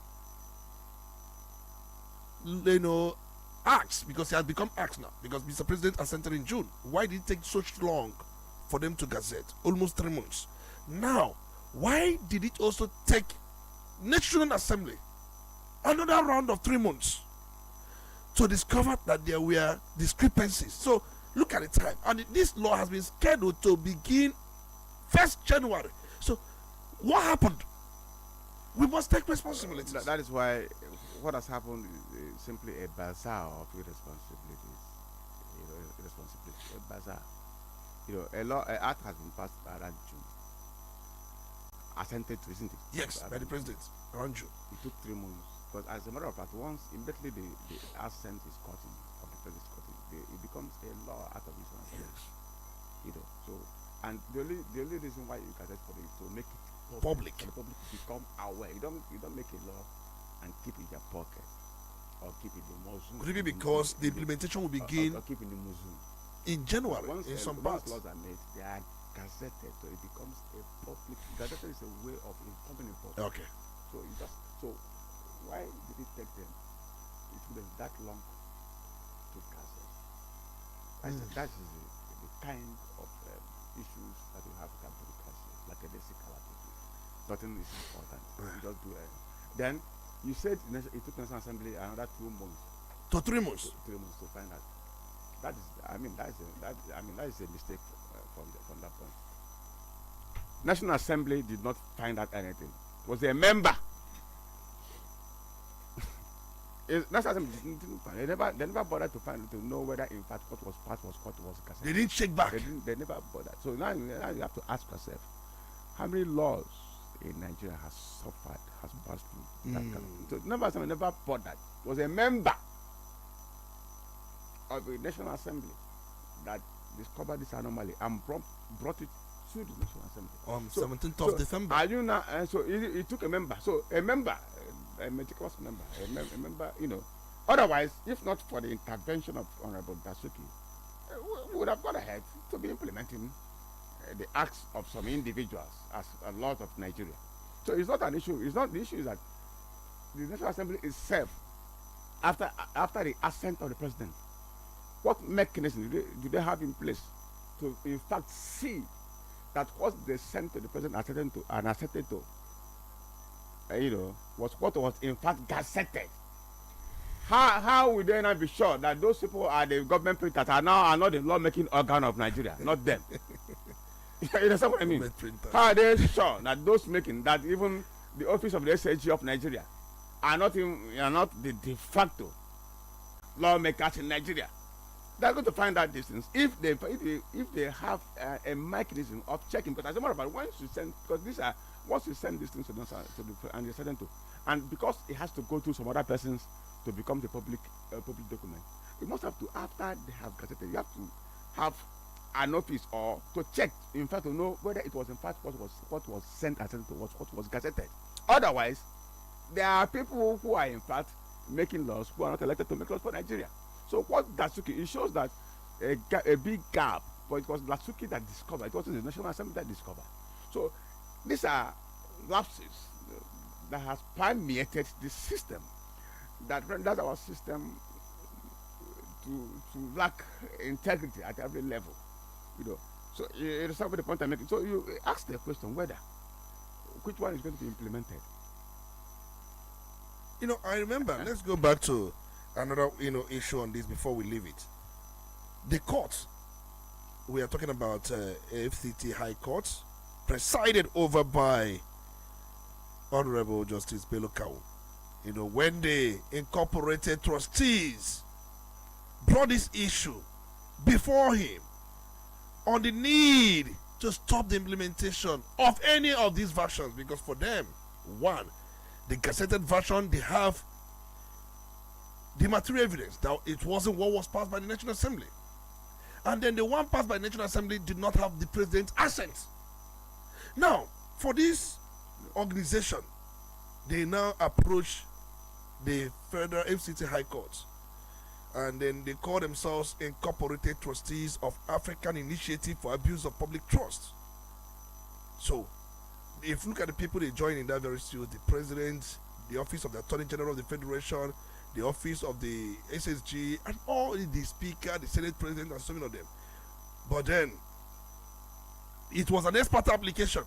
acts? Because it has become acts now. Because Mr. President assented in June. Why did it take so long for them to gazette? Almost 3 months. Now, why did it also take National Assembly another round of 3 months to discover that there were discrepancies? So, Look at the time. And this law has been scheduled to begin 1st January. So, what happened? We must take responsibility. That is why what has happened is simply a bazaar of irresponsibilities. Irresponsibility, a bazaar. A law, an act has been passed around June. Assented to, isn't it? Yes, by the president around June. It took 3 months. But as a matter of fact, once immediately the assent is cutting of the president's cutting, it becomes a law out of national assembly. Yes. So, and the only reason why you can for it is to make it public. For the public to become aware. You don't make a law and keep it in your pocket or keep it in the museum. Could it be because the implementation will begin or keep in the museum in January once, in some once parts? laws are made, they are gazetted, so it becomes a public. Gazetted is a way of informing the public. Okay. So why did it take them? It took them that long to gazette. That is the kind of issues that you have to come to the crisis, like a basic activity. Nothing is important. You just do it. Then you said it took National Assembly another 2 months. To 3 months. 3 months to find out. That is a mistake from that point. National Assembly did not find out anything. It was a member. National Assembly didn't find. They never bothered to know whether in fact what was passed was gazetted. They didn't check back. They never bothered. So now you have to ask yourself, how many laws in Nigeria has suffered, has passed through that kind of thing? So never bothered. It was a member of the National Assembly that discovered this anomaly and brought it to the National Assembly on 17th of December. Are you now? So it took a member. So a member, a meticulous member, a member. Otherwise, if not for the intervention of Honorable Dasuki, we would have gone ahead to be implementing the acts of some individuals as a lot of Nigeria. So it's not an issue. It's not the issue is that the National Assembly itself, after the assent of the president, what mechanism do they have in place to in fact see that what they sent to the president accepted to, was what was in fact gazetted? How will they not be sure that those people are the government printers that are not the law-making organ of Nigeria, not them? You understand what I mean? How are they sure that those making that even the office of the SAG of Nigeria are not the de facto lawmakers in Nigeria? They're going to find out these things if they have a mechanism of checking. Because as a matter of fact, once you send these things to the and you send them to, and because it has to go through some other persons to become the public document, you must have to, after they have gazetted, you have to have an office or to check, in fact, to know whether it was in fact what was sent as to what was gazetted. Otherwise, there are people who are in fact making laws who are not elected to make laws for Nigeria. So what Dasuki, it shows that a big gap, but it was Dasuki that discovered. It wasn't the National Assembly that discovered. So these are lapses that has permeated the system, that renders our system to lack integrity at every level. So it is the point I'm making. So you ask the question whether which one is going to be implemented. I remember. Let's go back to another issue on this before we leave it. The court, we are talking about FCT High Court, presided over by Honorable Justice Bello Kawu. When the incorporated trustees brought this issue before him on the need to stop the implementation of any of these versions, because for them, one, the gazetted version, they have the material evidence that it wasn't what was passed by the National Assembly. And then the one passed by the National Assembly did not have the president's assent. Now, for this organization, they now approach the Federal FCT High Court, and then they call themselves Incorporated Trustees of African Initiative for Abuse of Public Trust. So, if you look at the people they join in that very suit, the president, the office of the Attorney General of the Federation, the office of the SSG, and all the speaker, the Senate president, and so many of them. But then, it was an expert application.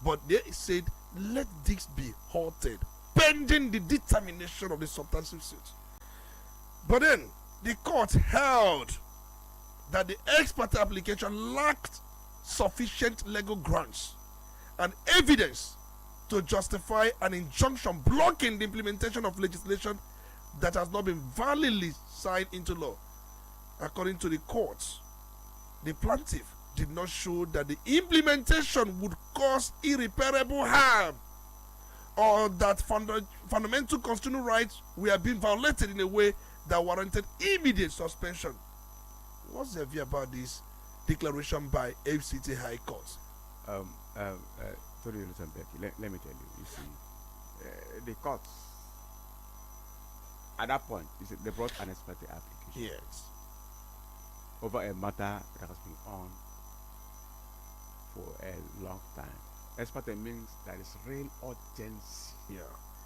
But they said, let this be halted, pending the determination of the substantive suit. But then, the court held that the ex parte application lacked sufficient legal grounds and evidence to justify an injunction blocking the implementation of legislation that has not been validly signed into law. According to the courts, the plaintiff did not show that the implementation would cause irreparable harm or that fundamental constitutional rights were being violated in a way that warranted immediate suspension. What's your view about this declaration by FCT High Court? Sorry, Olisa Mbeki, let me tell you. You see, the courts at that point, they brought an expert application. Yes. Over a matter that has been on for a long time. Expert means there is real urgency. Yeah.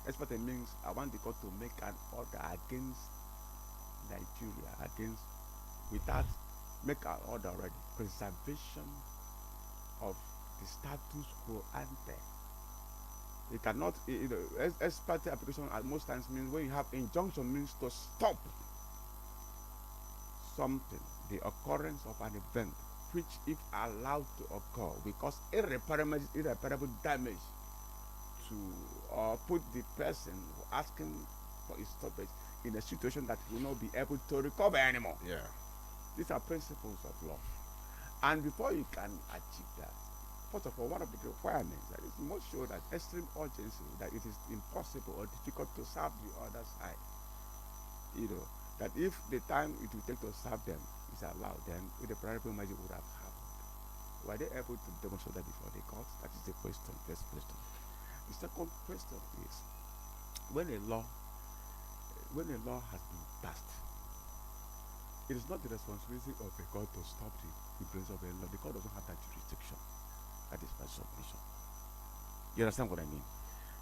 Expert means I want the court to make an order against Nigeria, without make an order already. Preservation of the status quo ante. You cannot, expert application at most times means when you have injunction means to stop something, the occurrence of an event which, if allowed to occur, will cause irreparable damage to put the person asking for his stoppage in a situation that he will not be able to recover anymore. Yeah. These are principles of law. And before you can achieve that, first of all, one of the requirements that is must show that extreme urgency, that it is impossible or difficult to serve the other side. You know, that if the time it will take to serve them is allowed, then the primary measure would have happened. Were they able to demonstrate that before the court? That is the question, first question. The second question is, when a law has been passed, it is not the responsibility of the court to stop the influence of a law. The court doesn't have that jurisdiction. That is my submission. You understand what I mean?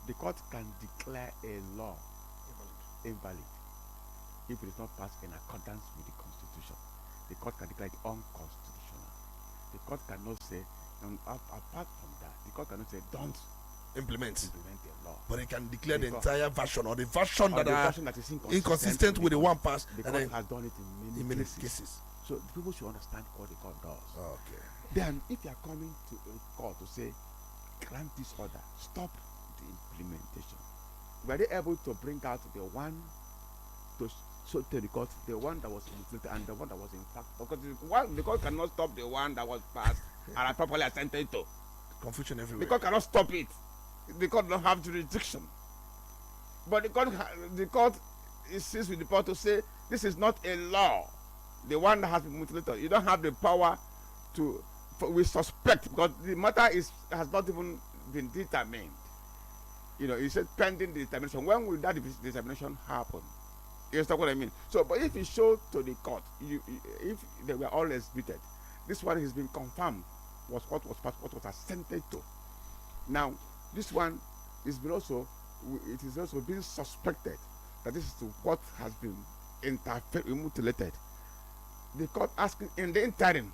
The court can declare a law invalid if it is not passed in accordance with the Constitution. The court can declare it unconstitutional. The court cannot say, apart from that, the court cannot say, don't implement a law. But it can declare the entire version or the version that is inconsistent with the one passed. The court has done it in many cases. So people should understand what the court does. Okay. Then, if you are coming to a court to say, grant this order, stop the implementation, were they able to bring out the one to show to the court, the one that was implemented and the one that was in fact, because the court cannot stop the one that was passed and properly assented to. Confusion everywhere. The court cannot stop it. The court don't have jurisdiction. But the court insists with the power to say, this is not a law. The one that has been mutilated, you don't have the power to. We suspect, because the matter has not even been determined. You know, he said pending the determination. When will that determination happen? You understand what I mean? So, but if you show to the court, if they were all executed, this one has been confirmed was what was passed, what was assented to. Now, this one is it is also being suspected that this is what has been mutilated. The court asking in the interim.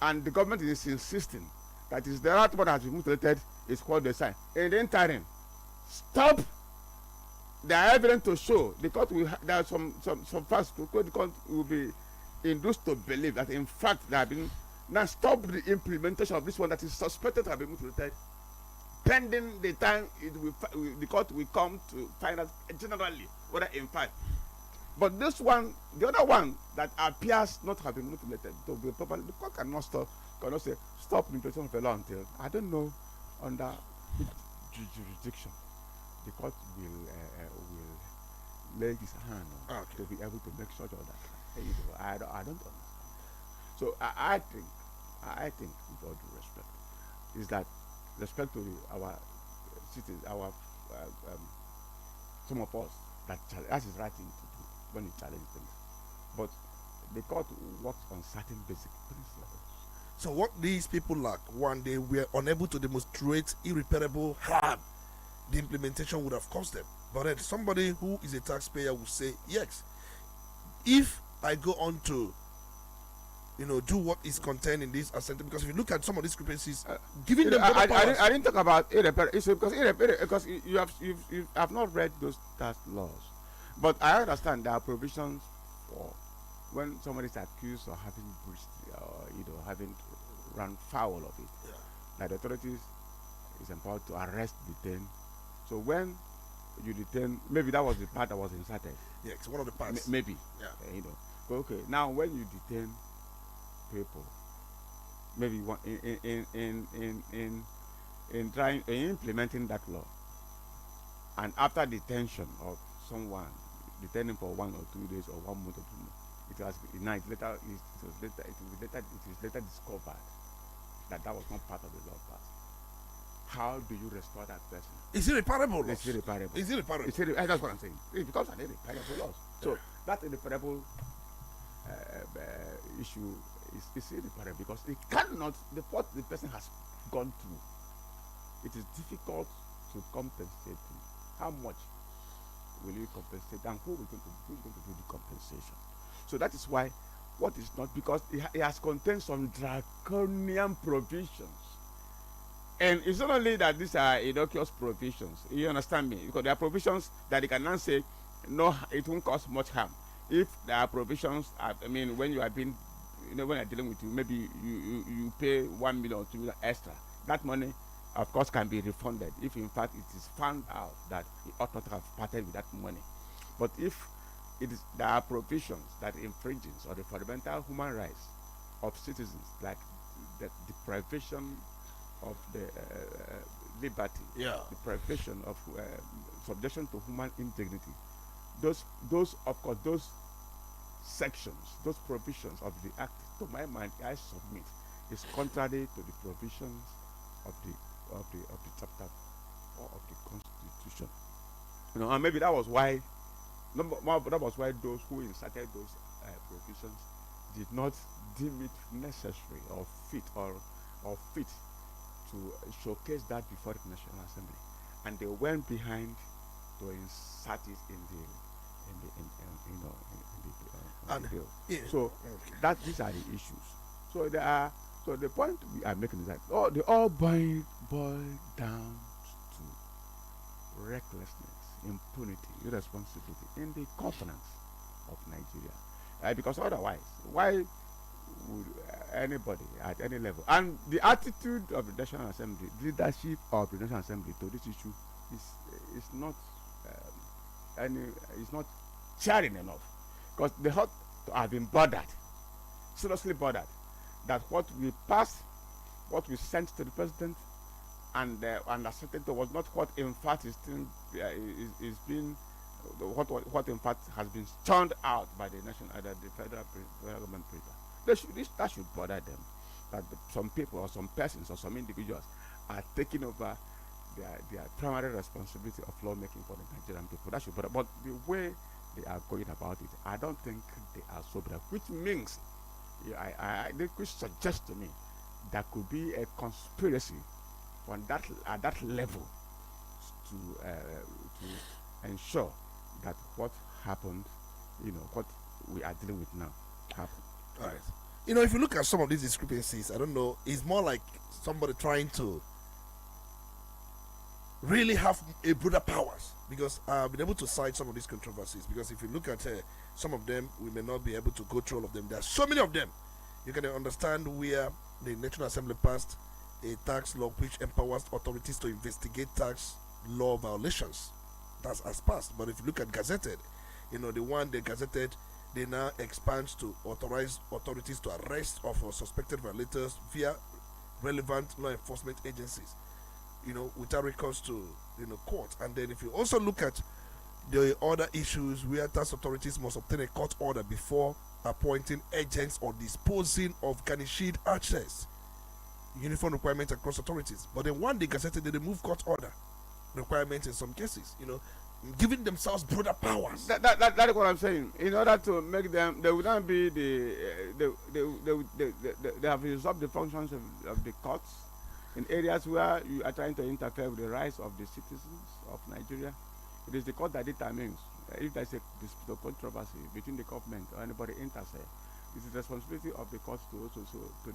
And the government is insisting that is the right what has been mutilated is what they sign. In the interim, stop. There are evidence to show the court will. There are some facts the court will be induced to believe that in fact there have been. Now stop the implementation of this one that is suspected to have been mutilated, pending the time the court will come to find out generally whether in fact. But this one, the other one that appears not to have been mutilated, to be properly, the court cannot say stop the implementation of a law until I don't know under which jurisdiction the court will lay his hand on to be able to make such order. I don't understand. So I think with all due respect, is that respect to our citizens, our some of us that is right thing to do when you challenge things. But the court works on certain basic principles. So what these people lack, one, they were unable to demonstrate irreparable harm the implementation would have cost them. But then somebody who is a taxpayer will say, yes, if I go on to do what is contained in this assent, because if you look at some of these discrepancies, giving them I didn't talk about irreparable because you have not read those tax laws. But I understand there are provisions for when somebody is accused of having breached, having run foul of it, Yeah. that the authorities is empowered to arrest, detain. So when you detain, maybe that was the part that was inserted. Yeah, it's one of the parts. Maybe. Yeah. Okay. Now when you detain people, maybe in trying in implementing that law, and after detention of someone, detaining for 1 or 2 days or 1 month or 2 months, it was later discovered that that was not part of the law passed. How do you restore that person? Is it reparable? It's irreparable. Is it reparable? That's what I'm saying. It becomes an irreparable loss. So that irreparable issue is irreparable because it cannot, what the person has gone through, it is difficult to compensate him. How much will you compensate, and who is going to do the compensation? So that is why what is not, because it has contained some draconian provisions. And it's not only that these are innocuous provisions, you understand me? Because there are provisions that you can now say, no, it won't cause much harm. If there are provisions, when you are being, when you're dealing with you, maybe you pay 1 million or 2 million extra. That money, of course, can be refunded if in fact it is found out that he ought not to have parted with that money. But if there are provisions that infringes on the fundamental human rights of citizens, like the deprivation of the liberty, deprivation of subjection to human indignity, those sections, those provisions of the act, to my mind, I submit, is contrary to the provisions of the chapter 4 of the Constitution. And maybe that was why those who inserted those provisions did not deem it necessary or fit to showcase that before the National Assembly, and they went behind to insert it in the bill. Yeah. So these are the issues. So the point we are making is that they all boil down to recklessness, impunity, irresponsibility in the governance of Nigeria. Because otherwise, why would anybody at any level, and the attitude of the National Assembly, leadership of the National Assembly to this issue is not cheering enough, because they ought to have been bothered, seriously bothered, that what we passed, what we sent to the president, and accepted was not what in fact is still is being what in fact has been churned out by the federal government paper. That should bother them, that some people or some persons or some individuals are taking over their primary responsibility of lawmaking for the Nigerian people. That should bother. But the way they are going about it, I don't think they are sober, which means which suggests to me there could be a conspiracy at that level to ensure that what happened, what we are dealing with now, happened. All right. If you look at some of these discrepancies, I don't know, it's more like somebody trying to really have a broader powers, because I've been able to cite some of these controversies, because if you look at some of them, we may not be able to go through all of them. There are so many of them. You can understand where the National Assembly passed a tax law which empowers authorities to investigate tax law violations. That's as passed. But if you look at gazetted, the one they gazetted, they now expand to authorize authorities to arrest of suspected violators via relevant law enforcement agencies, without recourse to court. And then if you also look at the other issues where tax authorities must obtain a court order before appointing agents or disposing of garnished access, uniform requirements across authorities. But then one they gazetted, they remove court order requirements in some cases, giving themselves broader powers. That is what I'm saying. In order to make them, they would not be they have resolved the functions of the courts in areas where you are trying to interfere with the rights of the citizens of Nigeria. It is the court that determines if there is a dispute or controversy between the government or anybody interfere. It is the responsibility of the court to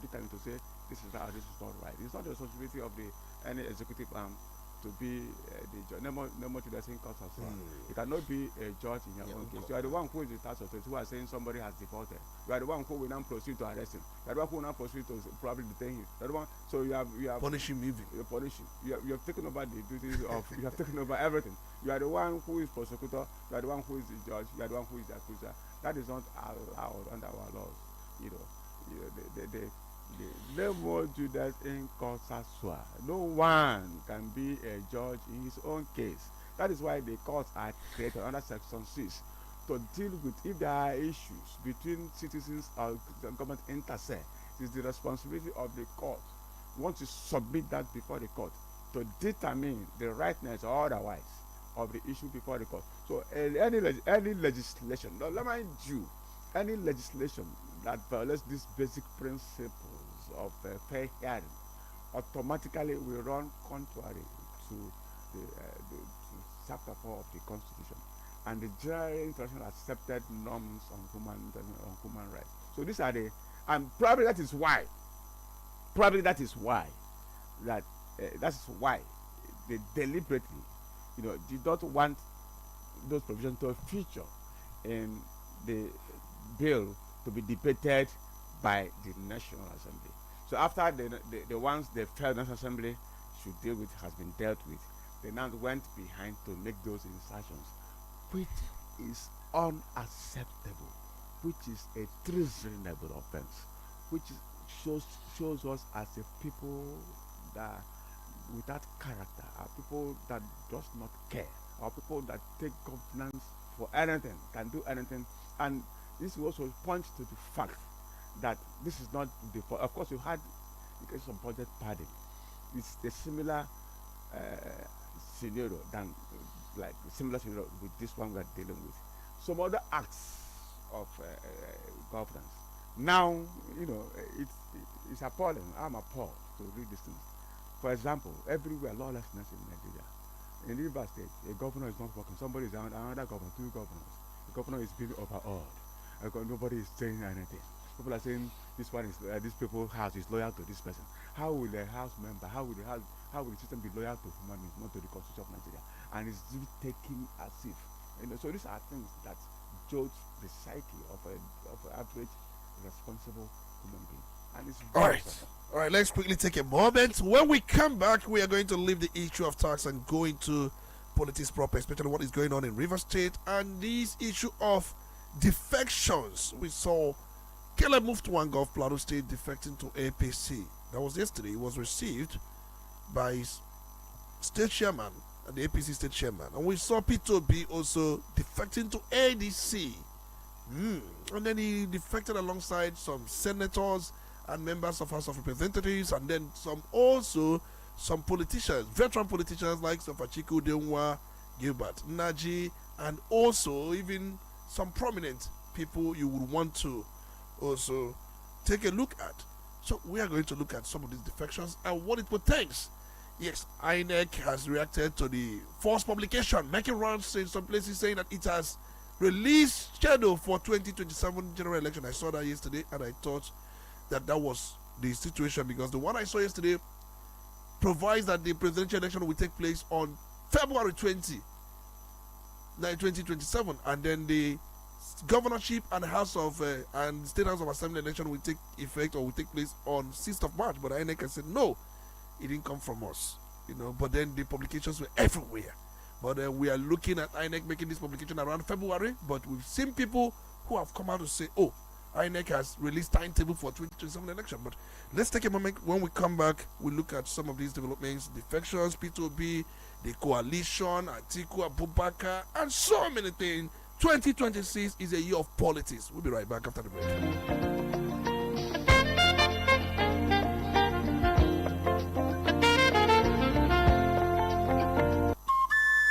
determine, to say this is right, this is not right. It's not the responsibility of any executive arm to be the judge. No more to the same cause as well. You cannot be a judge in your own case. You are the one who is the tax authority who are saying somebody has defaulted. You are the one who will now proceed to arrest him. You are the one who will now proceed to probably detain him. You are the one. So you have punish him even. You punish him. You have taken over the duties of. You have taken over everything. You are the one who is prosecutor. You are the one who is the judge. You are the one who is the accuser. That is not allowed under our laws. No more Judas in causa sua. No one can be a judge in his own case. That is why the courts are created under Section 6 to deal with if there are issues between citizens or the government intersect. It is the responsibility of the court, once you submit that before the court, to determine the rightness or otherwise of the issue before the court. So any legislation, now mind you, any legislation that violates these basic principles of fair hearing automatically will run contrary to the chapter 4 of the Constitution and the general international accepted norms on human rights. So these are and probably that is why they deliberately, did not want those provisions to feature in the bill to be debated by the National Assembly. So after the ones the Federal National Assembly should deal with has been dealt with, they now went behind to make those insertions, which is unacceptable, which is a treasonable offense, which shows us as a people that without character, are people that does not care, are people that take governance for anything, can do anything. And this will also point to the fact that this is not the, of course you had the case of budget padding. It's a similar scenario than similar scenario with this one we are dealing with. Some other acts of governance. Now, it's appalling. I'm appalled to read these things. For example, everywhere lawlessness in Nigeria. In River State, a governor is not working. Somebody is another governor, two governors. The governor is being overawed. Nobody is saying anything. People are saying this people's house is loyal to this person. How will a house member, how will the system be loyal to human beings, not to the Constitution of Nigeria? And it's taken as if. So these are things that judge the psyche of an average responsible human being. And it's all right, let's quickly take a moment. When we come back, we are going to leave the issue of tax and go into politics proper, especially what is going on in River State and this issue of defections. We saw Caleb Muftuanga of Plateau State defecting to APC. That was yesterday. He was received by his state chairman, the APC state chairman. And we saw P2B also defecting to ADC. And then he defected alongside some senators and members of House of Representatives, and then some politicians, veteran politicians like Sofachiku Denwa, Gilbert Naji, and also even some prominent people you would want to also take a look at. So we are going to look at some of these defections and what it pertains. Yes, INEC has reacted to the false publication, making rounds in some places saying that it has released schedule for 2027 general election. I saw that yesterday and I thought that was the situation, because the one I saw yesterday provides that the presidential election will take place on February 2027, and then the governorship and and state house of assembly election will take effect or will take place on 6th of March. But INEC has said no, it didn't come from us, but then the publications were everywhere. But we are looking at INEC making this publication around February, but we've seen people who have come out to say, oh, INEC has released timetable for 2027 election. But let's take a moment. When we come back, we look at some of these developments, defections, P2B, the coalition, Atiku Abubakar, and so many things. 2026 is a year of politics. We'll be right back after the break.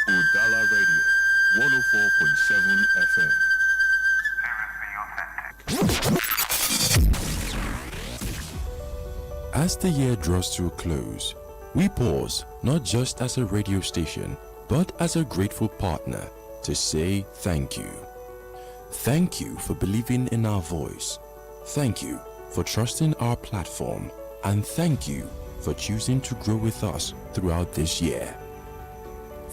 Udala Radio, 104.7 FM. As the year draws to a close, we pause not just as a radio station, but as a grateful partner to say thank you. Thank you for believing in our voice. Thank you for trusting our platform. And thank you for choosing to grow with us throughout this year.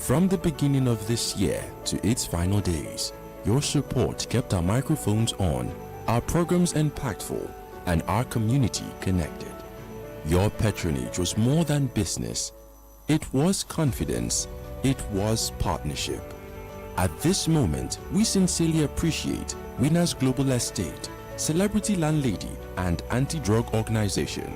From the beginning of this year to its final days, your support kept our microphones on, our programs impactful, and our community connected. Your patronage was more than business. It was confidence. It was partnership. At this moment, we sincerely appreciate Winners Global Estate, Celebrity Landlady, and Anti-Drug Organization.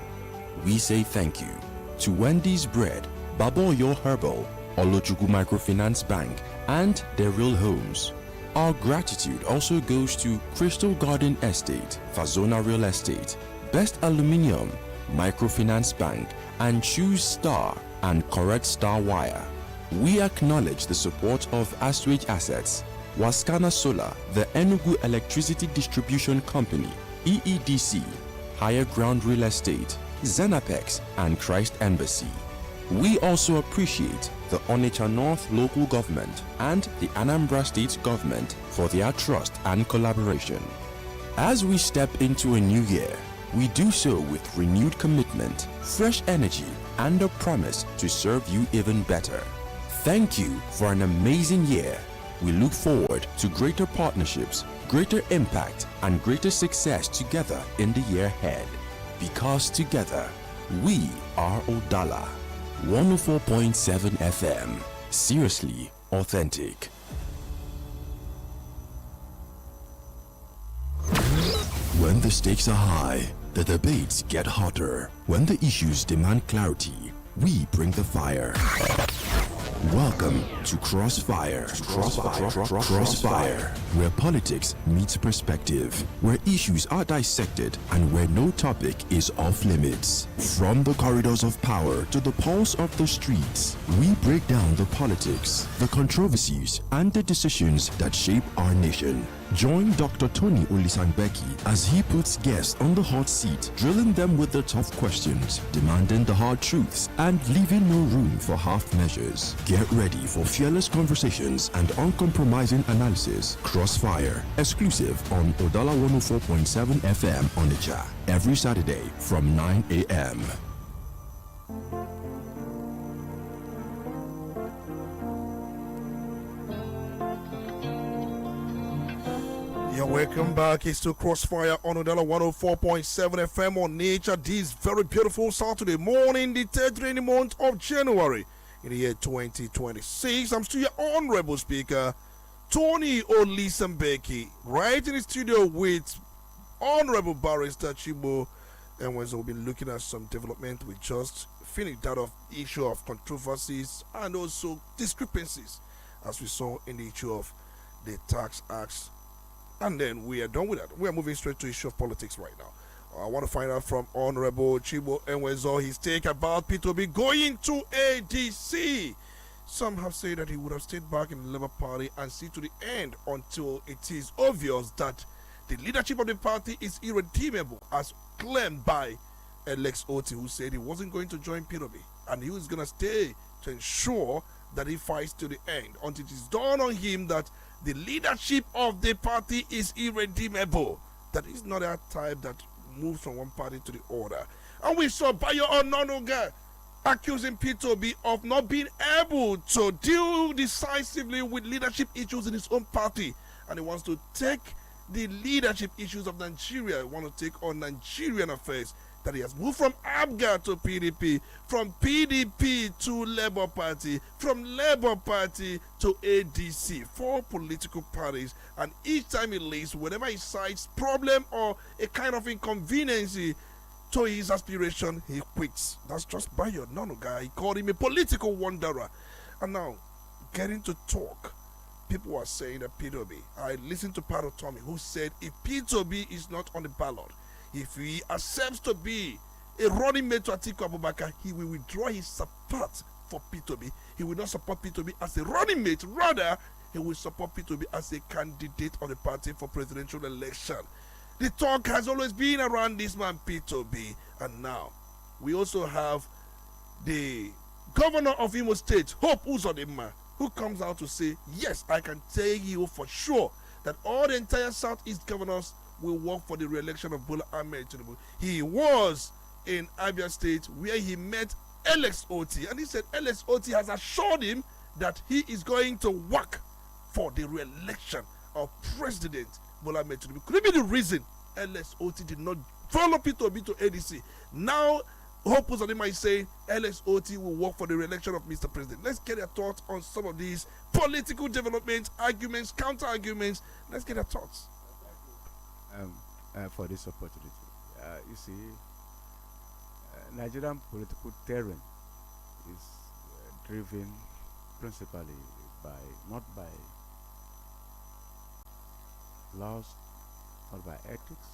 We say thank you to Wendy's Bread, Baboyo Herbal, Olojugu Microfinance Bank, and their real homes. Our gratitude also goes to Crystal Garden Estate, Fazona Real Estate, Best Aluminium, Microfinance Bank, and Choose Star and Correct Star Wire. We acknowledge the support of Aswage Assets, Waskana Solar, the Enugu Electricity Distribution Company, EEDC, Higher Ground Real Estate, Zenapex, and Christ Embassy. We also appreciate the Onitsha North Local Government and the Anambra State Government for their trust and collaboration. As we step into a new year, we do so with renewed commitment, fresh energy, and a promise to serve you even better. Thank you for an amazing year. We look forward to greater partnerships, greater impact, and greater success together in the year ahead. Because together, we are Udala. 104.7 FM. Seriously authentic. When the stakes are high, the debates get hotter. When the issues demand clarity, we bring the fire. Welcome to Crossfire. Crossfire, where politics meets perspective, where issues are dissected, and where no topic is off limits. From the corridors of power to the pulse of the streets, we break down the politics, the controversies, and the decisions that shape our nation. Join Dr. Tony Olisa Mbeki as he puts guests on the hot seat, drilling them with the tough questions, demanding the hard truths, and leaving no room for half measures. Get ready for fearless conversations and uncompromising analysis. Crossfire, exclusive on Udala 104.7 FM Onitsha, every Saturday from 9 a.m. Yeah, welcome back. It's to Crossfire on Udala 104.7 FM Onitsha. This very beautiful Saturday morning, the third rainy month of January in the year 2026. I'm still your honorable speaker, Tony Olisa Mbeki, right in the studio with Honorable Barrister Chibo. And we'll be looking at some development. We just finished that of issue of controversies and also discrepancies, as we saw in the issue of the tax acts. And then we are done with that. We are moving straight to issue of politics right now. I want to find out from Honorable Chibo Enwezo his take about P2B going to ADC. Some have said that he would have stayed back in the Labour Party and see to the end until it is obvious that the leadership of the party is irredeemable, as claimed by Alex Oti, who said he wasn't going to join P2B and he was going to stay to ensure that he fights to the end until it is dawned on him that the leadership of the party is irredeemable. That is not that type that moves from one party to the other. And we saw Bayo Ononuga accusing P2B of not being able to deal decisively with leadership issues in his own party. And he wants to take the leadership issues of Nigeria. He wants to take on Nigerian affairs. That he has moved from ABGA to PDP, from PDP to Labour Party, from Labour Party to ADC. 4 political parties, and each time he leaves, whenever he cites problem or a kind of inconvenience to his aspiration, he quits. That's just Bayo Nonuga. He called him a political wanderer. And now, getting to talk, people are saying that P2B. I listened to Paro Tommy, who said if P2B is not on the ballot, if he accepts to be a running mate to Atiku Abubakar, he will withdraw his support for P2B. He will not support P2B as a running mate. Rather, he will support P2B as a candidate of the party for presidential election. The talk has always been around this man, P2B. And now, we also have the governor of Imo State, Hope Uzodinma, who comes out to say, yes, I can tell you for sure that all the entire Southeast governors will work for the re-election of Bola Ahmed Tinubu. He was in Abia State where he met Alex Oti, and he said Alex Oti has assured him that he is going to work for the re-election of President Bola Ahmed Tinubu. Could it be the reason LSOT did not follow Peter Obi to ADC? Now, Hope Uzodinma is saying LSOT will work for the re-election of Mr. President. Let's get your thoughts on some of these political developments, arguments, counter-arguments. Let's get your thoughts. For this opportunity. You see, Nigerian political terrain is driven principally not by laws, not by ethics,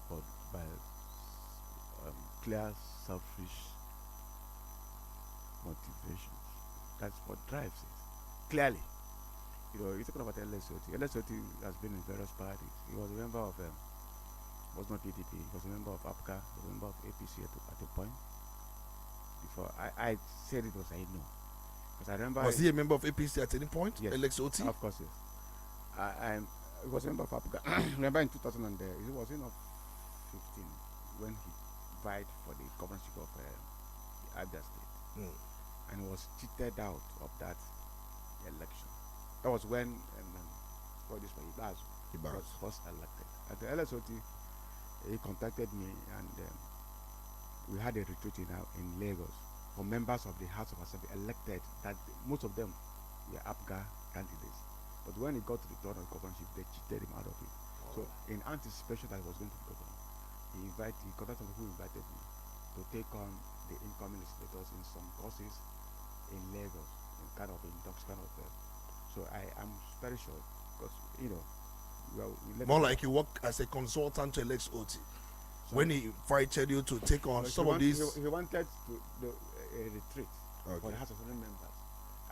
but by clear selfish motivations. That's what drives it. Clearly, you're talking about LSOT. LSOT has been in various parties. He was a member of was not PDP. He was a member of APCA, a member of APC at a point. Before I said it was I know, because I remember. Was he a member of APC at any point? Yes, LSOT. Of course, yes. I was a member of APCA. Remember in 2000 and it was in 15 when he vied for the governorship of the Abia State, and was cheated out of that election. That was when Ibazu was first elected. At the LSOT, he contacted me, and we had a retreat in Lagos for members of the House of Assembly elected. That most of them were APGA candidates, but when he got to the turn of governorship, they cheated him out of it. So, in anticipation that he was going to be governor, he contacted me, who invited me to take on the incoming legislators in some courses in Lagos, in kind of induction kind of. So I am very sure, because more like you work as a consultant to LSOT. When he invited you to take on some of these, he wanted to do a retreat for the House of Assembly members.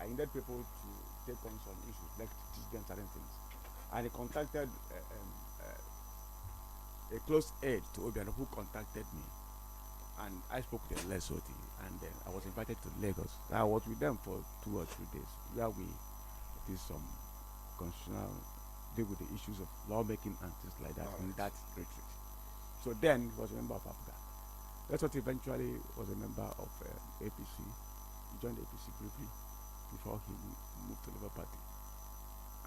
I needed people to take on some issues, like teach them certain things, and he contacted a close aide to Obiano who contacted me, and I spoke to the LSOT, and then I was invited to Lagos. I was with them for 2 or 3 days, where we did some constitutional, deal with the issues of lawmaking and things like that in that retreat. So then he was a member of APGA. LSOT eventually was a member of APC. He joined the APC briefly before he moved to Labour Party,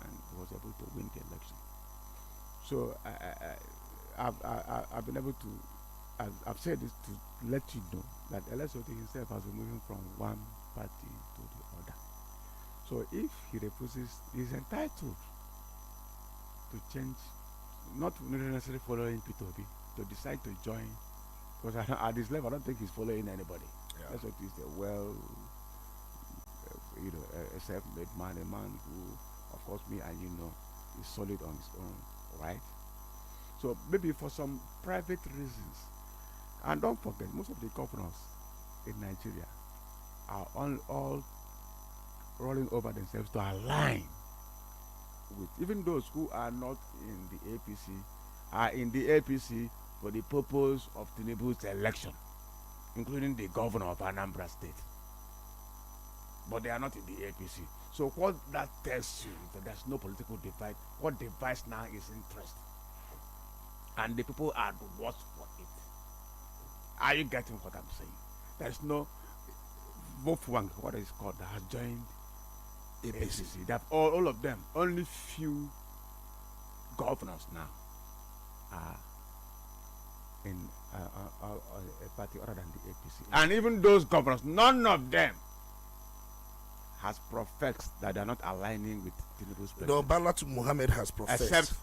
and was able to win the election. So I've been able to, I've said this to let you know that LSOT himself has been moving from one party to the other. So if he refuses, he's entitled to change, not necessarily following P2B, to decide to join, because at this level I don't think he's following anybody. LSOT is a a self-made man, a man who, of course, me and is solid on his own, right? So maybe for some private reasons, and don't forget, most of the governors in Nigeria are all rolling over themselves to align with even those who are not in the APC, are in the APC for the purpose of Tinubu's election, including the governor of Anambra State. But they are not in the APC. So what that tells you is that there's no political divide. What divides now is interest. And the people are the worst for it. Are you getting what I'm saying? There's no Wolfwang, what is called, that has joined APC. They have all of them. Only few governors now are in a party other than the APC. And even those governors, none of them has professed that they are not aligning with Tinubu's president. No, Balatu Muhammad has professed. Except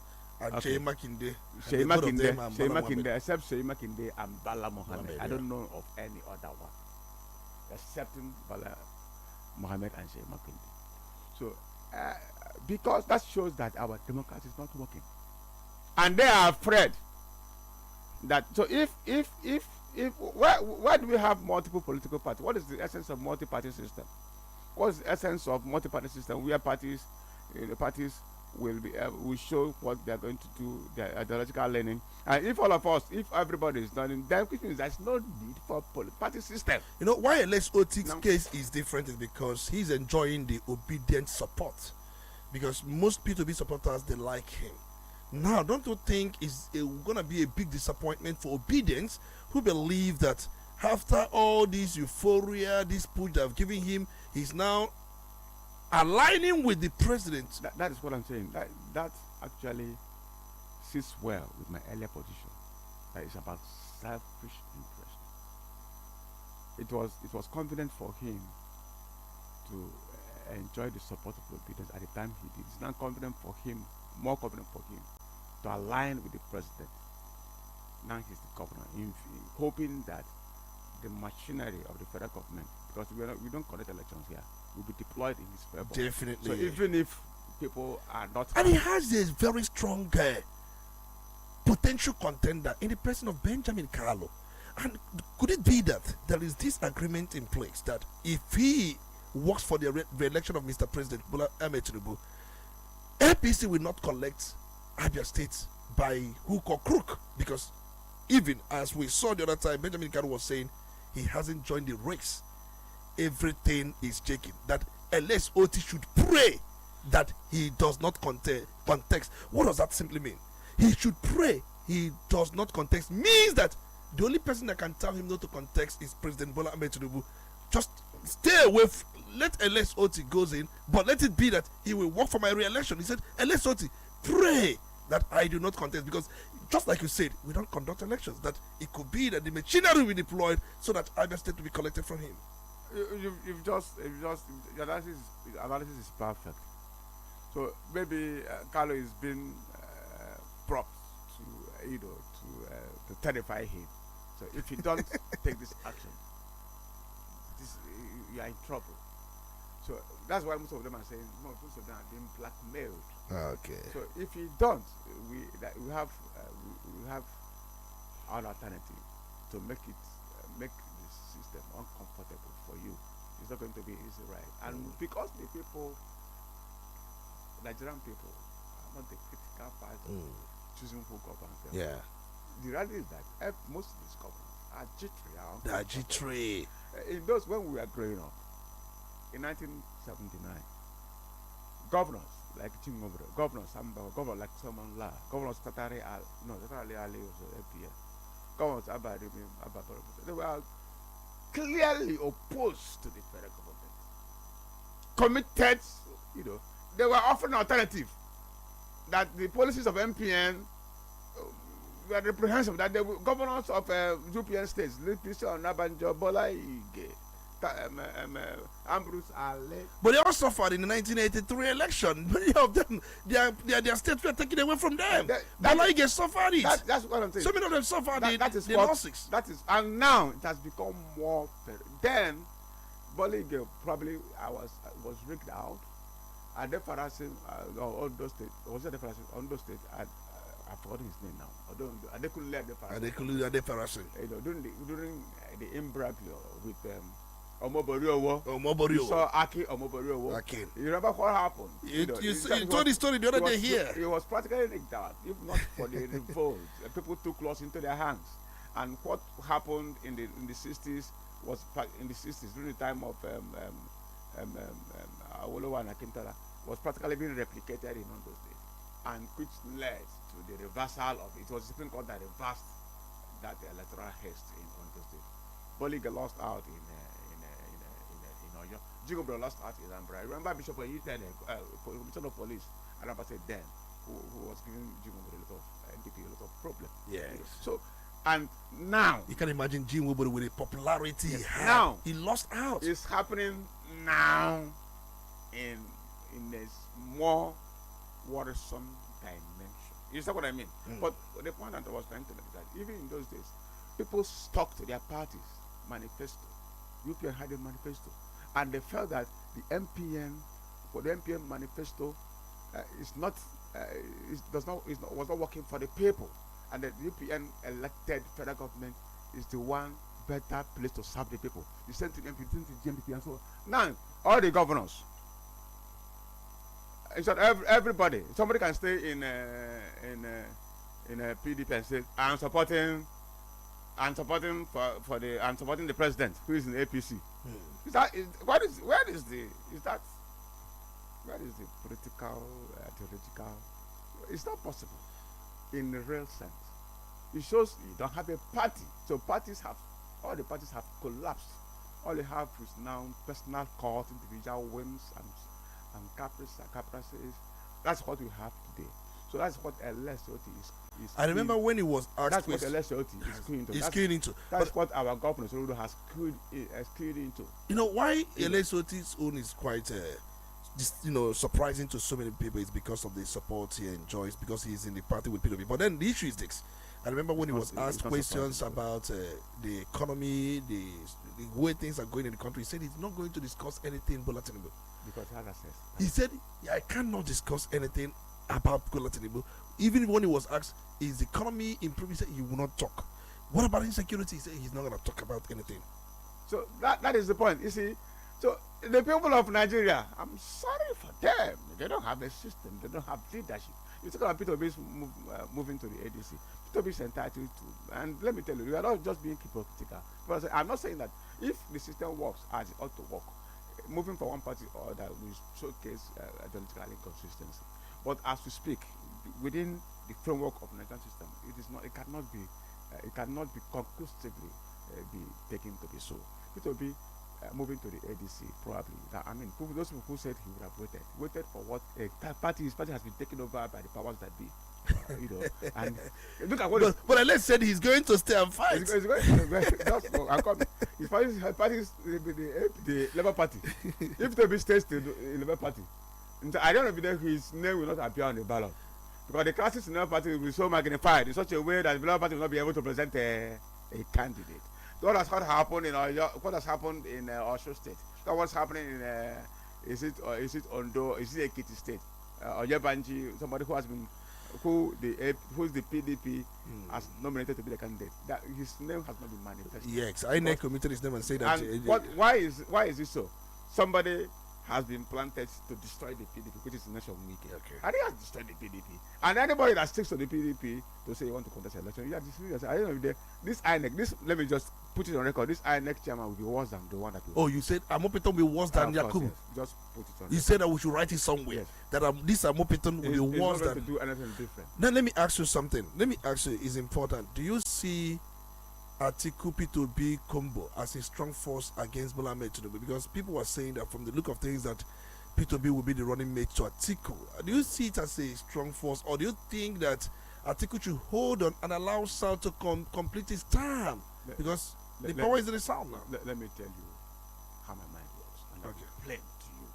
Shey Makinde. Shey Makinde, except Shey Makinde and Bala Mohammed. I don't know of any other one, excepting Bala Mohammed and Shey Makinde. So, because that shows that our democracy is not working, and they are afraid that. So, if why do we have multiple political parties? What is the essence of multi-party system? What is the essence of multi-party system? Where parties, the parties will show what they are going to do, their ideological learning. And if all of us, if everybody is done, then there's no need for party system. You know why LSOT's case is different is because he's enjoying the obedient support. Because most P2B supporters, they like him. Now, don't you think it's going to be a big disappointment for obedience who believe that after all this euphoria, this push that I've given him, he's now aligning with the president. That is what I'm saying. That actually sits well with my earlier position. That is about selfish interest. It was confident for him to enjoy the support of the obedience at the time he did. It's now confident for him, more confident for him, to align with the president. Now he's the governor, hoping that the machinery of the federal government, because we don't conduct elections here, will be deployed in his favor. Definitely. So even if people are not, and he has a very strong potential contender in the person of Benjamin Carlo. And could it be that there is this agreement in place that if he works for the re-election of Mr. President Bola Ahmed Tinubu, APC will not collect Abia State by hook or crook? Because even as we saw the other time, Benjamin Carlo was saying he hasn't joined the race. Everything is shaking. That LS Oti should pray that he does not contest. What does that simply mean? He should pray he does not contest. Means that the only person that can tell him not to contest is President Bola Ahmed Tinubu. Just stay away. Let LS Oti goes in, but let it be that he will work for my re-election. He said, LS Oti, pray that I do not contest, because just like you said, we don't conduct elections. That it could be that the machinery will be deployed so that Abia State will be collected from him. You've just your analysis is perfect. So maybe Carlo is being propped to terrify him. So if you don't take this action, you are in trouble. So that's why most of them are saying most of them are being blackmailed. Okay. So if you don't, we have an alternative to make the system uncomfortable for you. It's not going to be easy, right? And because the Nigerian people are not the critical part of choosing who governs them. Yeah. The reality is that most of these governors are jittery. They're jittery. In those, when we were growing up, in 1979, governors like Chimbobro, governors like Solomon La, governors Tatari Ali was APS, governors Abba, they were clearly opposed to the federal government. Committed, they were offering an alternative that the policies of MPN were reprehensible, that the governors of European states, Leticia Nabanjo, Bola Ige, Ambrose Ale. But they all suffered in the 1983 election. Many of them, their states were taken away from them. Bola Ige suffered it. That's what I'm saying. So many of them suffered the losses. That is, and now it has become more fair. Then, Bola Ige probably was rigged out. And the Pharaoh, Ondo State, was it the Pharaoh? Ondo State, I've forgotten his name now. They couldn't let the Pharaoh. During the imbroglio with Omoboriowo. You saw Aki Omoboriowo. You remember what happened? You told the story the other day here. It was practically rigged out. If not for the revolt, people took laws into their hands. And what happened in the 60s was in the 60s during the time of Awolowo and Akintala was practically being replicated in Ondo State, and which led to the reversal of it. It was something called that reversed that electoral haste in Ondo State. Boliga lost out in Oyo. Jigobro lost out in Zambia. Remember Bishop Oyiten, Commissioner of Police, and I said then, who was giving Jigobro a lot of NPP a lot of problem. Yes. So, and now you can imagine Jim Woodbury with the popularity he had. Now he lost out. It's happening now in a more worrisome dimension. You see what I mean? But the point that I was trying to make is that even in those days, people stuck to their parties' manifesto. UPN had a manifesto, and they felt that the MPN manifesto was not working for the people, and the UPN elected federal government is the one better place to serve the people. The same to the MPP, and so on. Now all the governors, everybody, somebody can stay in a PDP and say, I'm supporting the president who is in APC. Where is the political theological? It's not possible in the real sense. It shows you don't have a party. So all the parties have collapsed. All they have is now personal cult, individual whims, and caprices. That's what we have today. So that's what LSOT is. I remember when he was asked. That's what LSOT is keying into. He's keying into. That's what our government has keyed into. You know why LSOT's own is quite, surprising to so many people is because of the support he enjoys, because he's in the party with PWB. But then the issue is this. I remember when he was asked questions about the economy, the way things are going in the country, he said he's not going to discuss anything Bola Tinubu. Because he has access. He said, I cannot discuss anything about Bola Tinubu. Even when he was asked, is the economy improving, he said he will not talk. What about insecurity? He said he's not going to talk about anything. So that is the point. You see, so the people of Nigeria, I'm sorry for them. They don't have a system. They don't have leadership. You talk about P2B moving to the ADC. P2B is entitled to, and let me tell you, we are not just being hypocritical. Because I'm not saying that if the system works as it ought to work, moving from one party or other will showcase ideological inconsistency. But as we speak, within the framework of the Nigerian system, it cannot be conclusively be taken to be so. P2B moving to the ADC, probably. Those people who said he would have waited for what his party has been taken over by the powers that be. And look at what. But let's say he's going to stay and fight. He's going to his party is the Labour Party. If P2B stays the Labour Party, I don't know if his name will not appear on the ballot, because the classes in the Labour Party will be so magnified in such a way that the Labour Party will not be able to present a candidate. What has happened in Osho State? What's happening in is it Ondo? Is it Ekiti State? Or Yebanji, somebody who's the PDP has nominated to be the candidate. That his name has not been manifested. Yes, I committed his name and said that. And why is it so? Somebody has been planted to destroy the PDP, which is the nation of Wike. Okay. And he has destroyed the PDP. And anybody that sticks to the PDP to say you want to contest an election, I don't know if let me just put it on record, this INEC chairman will be worse than the one that will. Oh, you said Amopiton will be worse than Yakubu. Yes. Just put it on. You said that we should write it somewhere. Yes. That this Amopiton will be worse than. To do anything different. Now let me ask you something. It's important. Do you see Atiku P2B combo as a strong force against Bola Ahmed Tinubu? Because people were saying that from the look of things that P2B will be the running mate to Atiku. Do you see it as a strong force, or do you think that Atiku should hold on and allow South to complete his term? Because the power is in the South now. Let me tell you how my mind works, and I'll explain to you.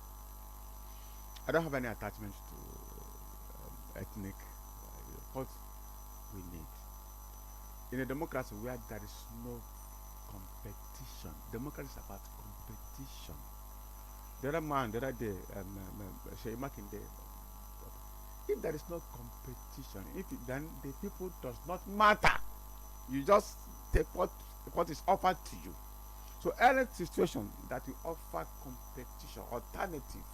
I don't have any attachment to ethnic. What we need in a democracy where there is no competition. Democracy is about competition. The other day, Shey Makinde, if there is no competition, then the people does not matter. You just take what is offered to you. So any situation that you offer competition, alternative,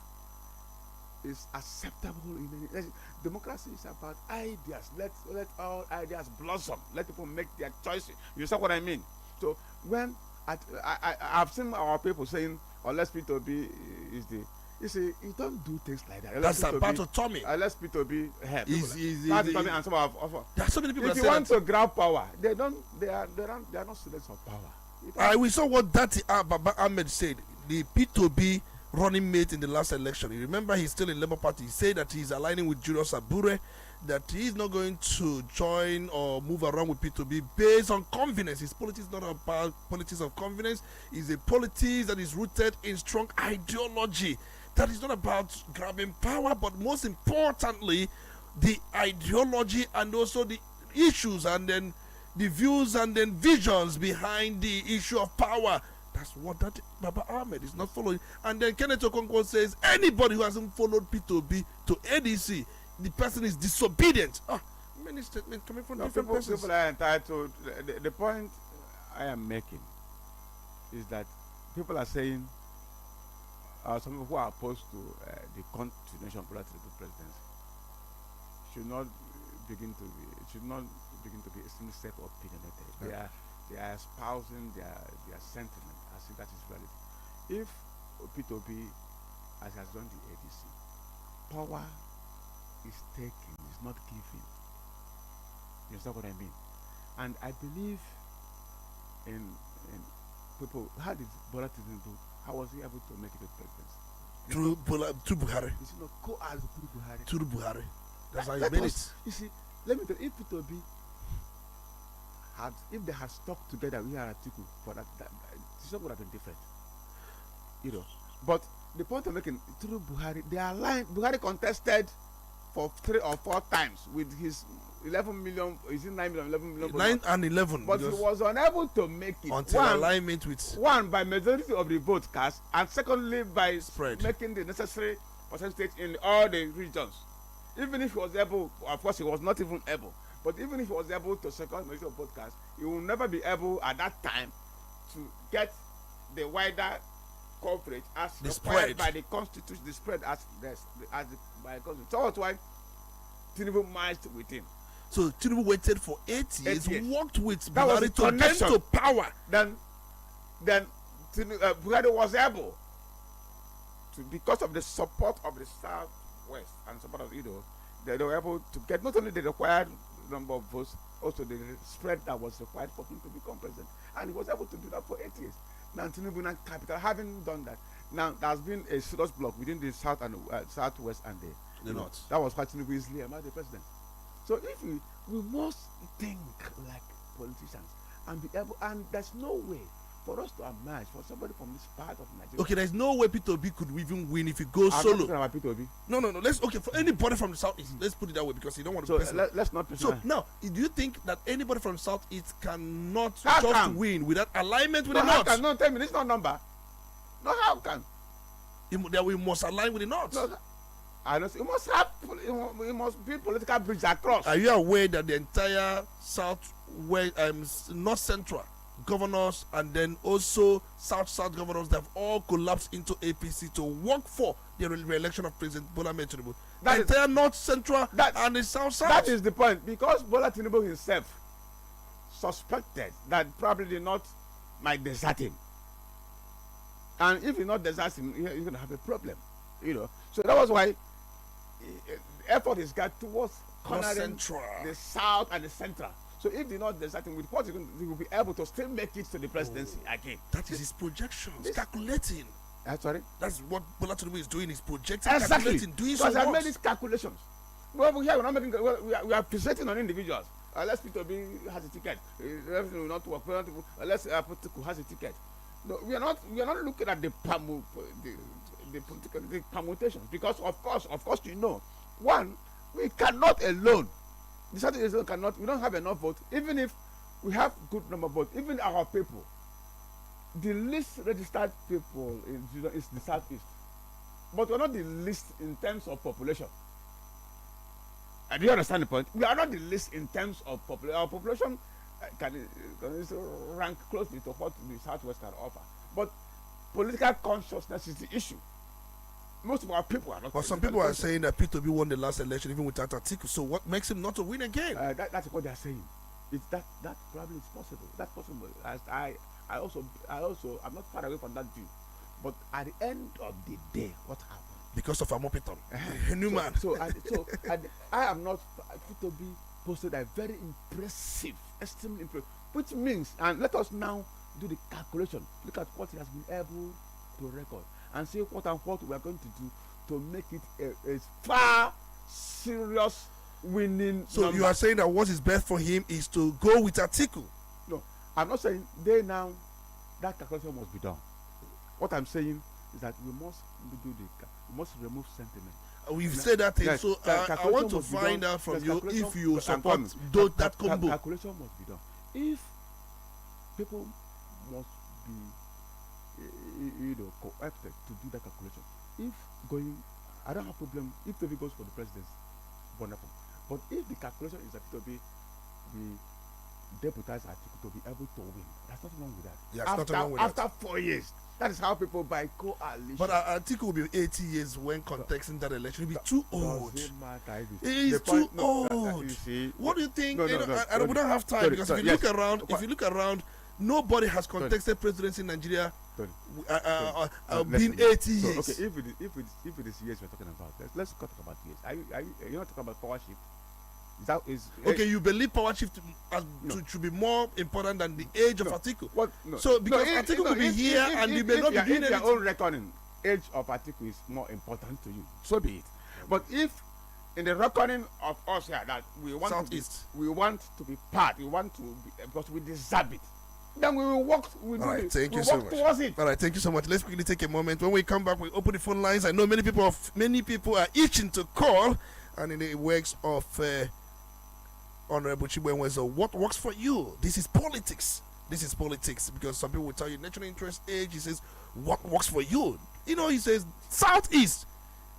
is acceptable in any. Democracy is about ideas. Let all ideas blossom. Let people make their choices. You see what I mean? So when I've seen our people saying, unless P2B is the. You see, you don't do things like that. That's about autonomy. Unless P2B help. That's autonomy and some of there are so many people. If you want to grab power, they are not students of power. We saw what Dati Baba Ahmed said. The P2B running mate in the last election. You remember he's still in Labour Party. He said that he's aligning with Julius Abure, that he's not going to join or move around with P2B based on convenience. His politics is not about politics of convenience. It's a politics that is rooted in strong ideology. That is not about grabbing power, but most importantly, the ideology and also the issues and then the views and then visions behind the issue of power. That's what that Baba Ahmed is not following. And then Kenneth Okonkwo says anybody who hasn't followed P2B to ADC, the person is disobedient. Many statements coming from different persons. People are entitled. The point I am making is that people are saying some people who are opposed to the continuation of Polity presidency should not begin to be self-opinionated. They are espousing their sentiment as if that is valid. If P2B, as has done the ADC, power is taken, is not given. You understand what I mean? And I believe in people. How did Bola Tinubu? How was he able to make it a presidency? through Buhari. You see, no, co-as through Buhari. Through Buhari. That's how you Let made us- it. You see, let me tell you, if P2B had, if they had stuck together, we had Atiku for that, the would have been different. You know, but the point I'm making, through Buhari, they are lying. Buhari contested for 3 or 4 times with his 11 million, is it 9 million, 11 million? 9 and 11. But he was unable to make it. Until alignment with. One, by majority of the vote cast, and secondly, by Spread. making the necessary percentage in all the regions. Even if he was able, of course, he was not even able, but even if he was able to second majority of vote cast, he will never be able at that time to get the wider coverage as The required spread. by the constitution, the spread by the constitution. So that's why Tinubu marched with him. So Tinubu waited for 8 years, 8 years. worked with That was Buhari the to get connection. to power. Then Buhari was able to, because of the support of the Southwest and support of they were able to get not only the required number of votes, also the spread that was required for him to become president. And he was able to do that for 8 years. Now Tinubu and capital, having done that, now there has been a serious block within the South and Southwest and The North. That was why Tinubu easily emerged the president. So if we must think like politicians and be able, and there's no way for us to emerge, for somebody from this part of Nigeria. Okay, there's no way P2B could even win if he goes I'm solo. not talking about P2B. No. Let's for anybody from the southeast. Let's put it that way because you don't want to. So be personal. let's not. So now, do you think that anybody from southeast cannot How just come? win without alignment with No, the how north? can? No, tell me this is not number. No, how can? That we must align with the north. No, I don't. It must be political bridge across. Are you aware that the entire north central governors and then also south governors that have all collapsed into APC to work for the re-election of President Bola Ahmed Tinubu? The entire north central and the south. That is the point, because Bola Tinubu himself suspected that probably the north might desert him, and if he not desert him, he's going to have a problem. So that was why effort is got towards cornering the south and the central. So if they not desert him, with what he will be able to still make it to the presidency again. That is his projections, calculating. Sorry? That's what Bola Tinubu is doing. Is projecting, Exactly. calculating, doing because so I much. made these calculations. Well, we're not making. We are presenting on individuals. Let's P2B has a ticket. Everything will not work. Let's P2B has a ticket. No, we are not looking at the political permutations, because of course, one, we cannot alone. The South cannot. We don't have enough votes. Even if we have good number of votes, even our people, the least registered people is the Southeast, but we're not the least in terms of population. Do you understand the point? We are not the least in terms of population. Our population can rank closely to what the Southwest can offer. But political consciousness is the issue. Most of our people are not. But some people are saying that P2B won the last election even without Atiku. So what makes him not to win again? That's what they are saying. That probably is possible. That's possible. As I also I'm not far away from that view. But at the end of the day, what happened? Because of Amopiton, a new man. I am not. P2B posted a very impressive, extremely impressive, which means, and let us now do the calculation. Look at what he has been able to record and see what we are going to do to make it a far serious winning. So number. you are saying that what is best for him is to go with Atiku? No, I'm not saying that calculation must be done. What I'm saying is that we must remove sentiment. We've said that thing, Yes, so I want to find out from you if you support that combo. Calculation must be done. If people must be coopted to do that calculation. I don't have problem if Toby goes for the presidency, wonderful. But if the calculation is that Toby the deputize Atiku to be able to win, there's nothing wrong with that. Yes, after 4 years, that is how people buy coalition. But Atiku will be 80 years when contesting that election. He'll be too old. He is too old. What do you think? We don't have time because if you look around, nobody has contested presidency in Nigeria being 80 years. Okay, if it is years we're talking about, let's talk about years. Are you not talking about power shift? Okay, you believe power shift should be more important than the age of Atiku. What? No. So because Atiku could be here and you may not be doing their own reckoning. age of Atiku is more important to you, so be it. But if in the reckoning of us here that we want Southeast, we want to be part, we want to be, because we deserve it, then we will work. We all right, thank you we so work much. towards it. All right, thank you so much. Let's quickly take a moment. When we come back, we open the phone lines. I know many people are itching to call, and in the works of Honorable Chibwenwezo, what works for you? This is politics. This is politics, because some people will tell you national interest age. He says, what works for you? You know, he says Southeast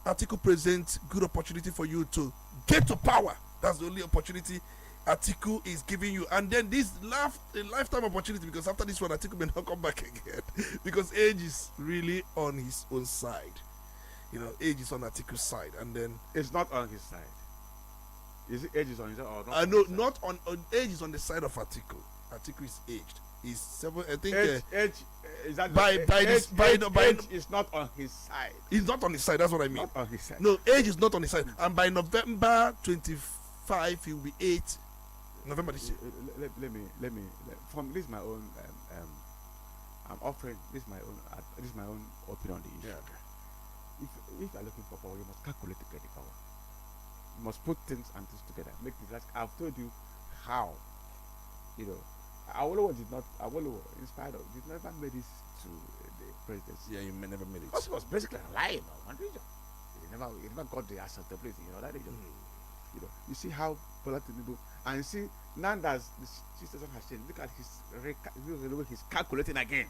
article presents good opportunity for you to get to power. That's the only opportunity Atiku is giving you, and then this lifetime opportunity, because after this one Atiku may not come back again because age is really on his own side. You know, age is on Atiku's side, and then It's not on his side. Is it age is on his side or not? no, not on age is on the side of Atiku. Atiku is aged. He's 7. I think Age is that age is not on his side. he's not on his side. That's what I mean. Not on his side. No, age is not on his side, and by November 25 he'll be 8. November this year. Let me from this is my own I'm offering this is my own opinion on the issue. Yeah, okay. If you are looking for power, you must calculate to get the power. You must put things and things together. Make this. Like I've told you how. You know, Awolowo in spite of, did never made it to the presidency. Yeah, you may never made it. Because he was basically lying about one region. He never got the acceptability. You know that region. You know, you see how Polity, and you see now that the system has changed. Look at he's calculating again.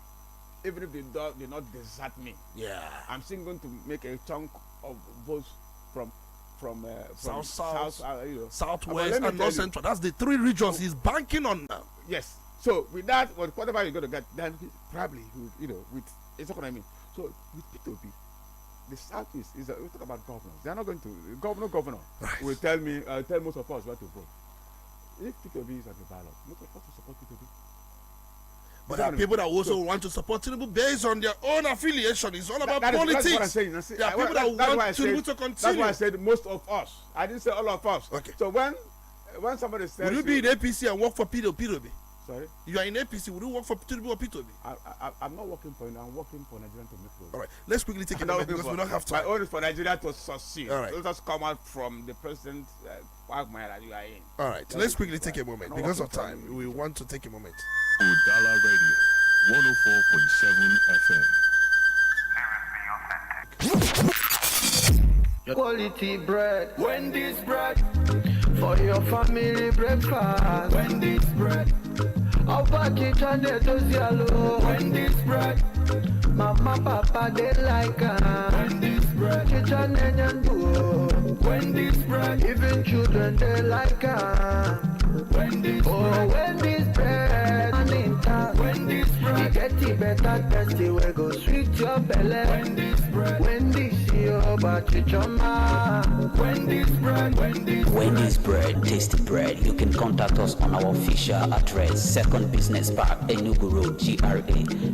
Even if they not desert me, Yeah. I'm still going to make a chunk of votes from South, you know, Southwest, let me and tell North you. Central. That's the 3 regions he's banking on now. Yes. So with that, whatever you're going to get, then probably you know, with it's not what I mean. So with P2B, the Southeast is we talk about governors. They are not going to governor Right. will tell most of us where to vote. If P2B is at the ballot, look at what to support P2B. But there are people that also want to support Tinubu based on their own affiliation. It's all about politics. That's what I'm saying. There are people that want Tinubu to continue. That's why I said most of us. I didn't say all of us. Okay. So when somebody says, Will you be in APC and work for P2B? Sorry? You are in APC. Will you work for Tinubu or P2B? I'm not working for you. I'm working for Nigeria to make progress. All right. Let's quickly take a moment because we don't have time. My own is for Nigeria to succeed. All right. Let us come out from the present quagmire that you are in. All right. Let's quickly take a moment because of time. We want to take a moment. Udala Radio 104.7 FM. Quality bread, Wendy's bread, for your family breakfast. Wendy's bread, I'll pack it on the yellow. Wendy's bread, mama, papa, they like Wendy's bread, kitchen and do. Wendy's bread, even children, they like Wendy's bread, Wendy's bread, and in town. Wendy's bread, you get it better, tasty, we go sweet your belly. Wendy's bread, Wendy's your body, choma. Wendy's bread, Wendy's bread, tasty bread. You can contact us on our official address, 2nd Business Park, Enugu Road, GRA,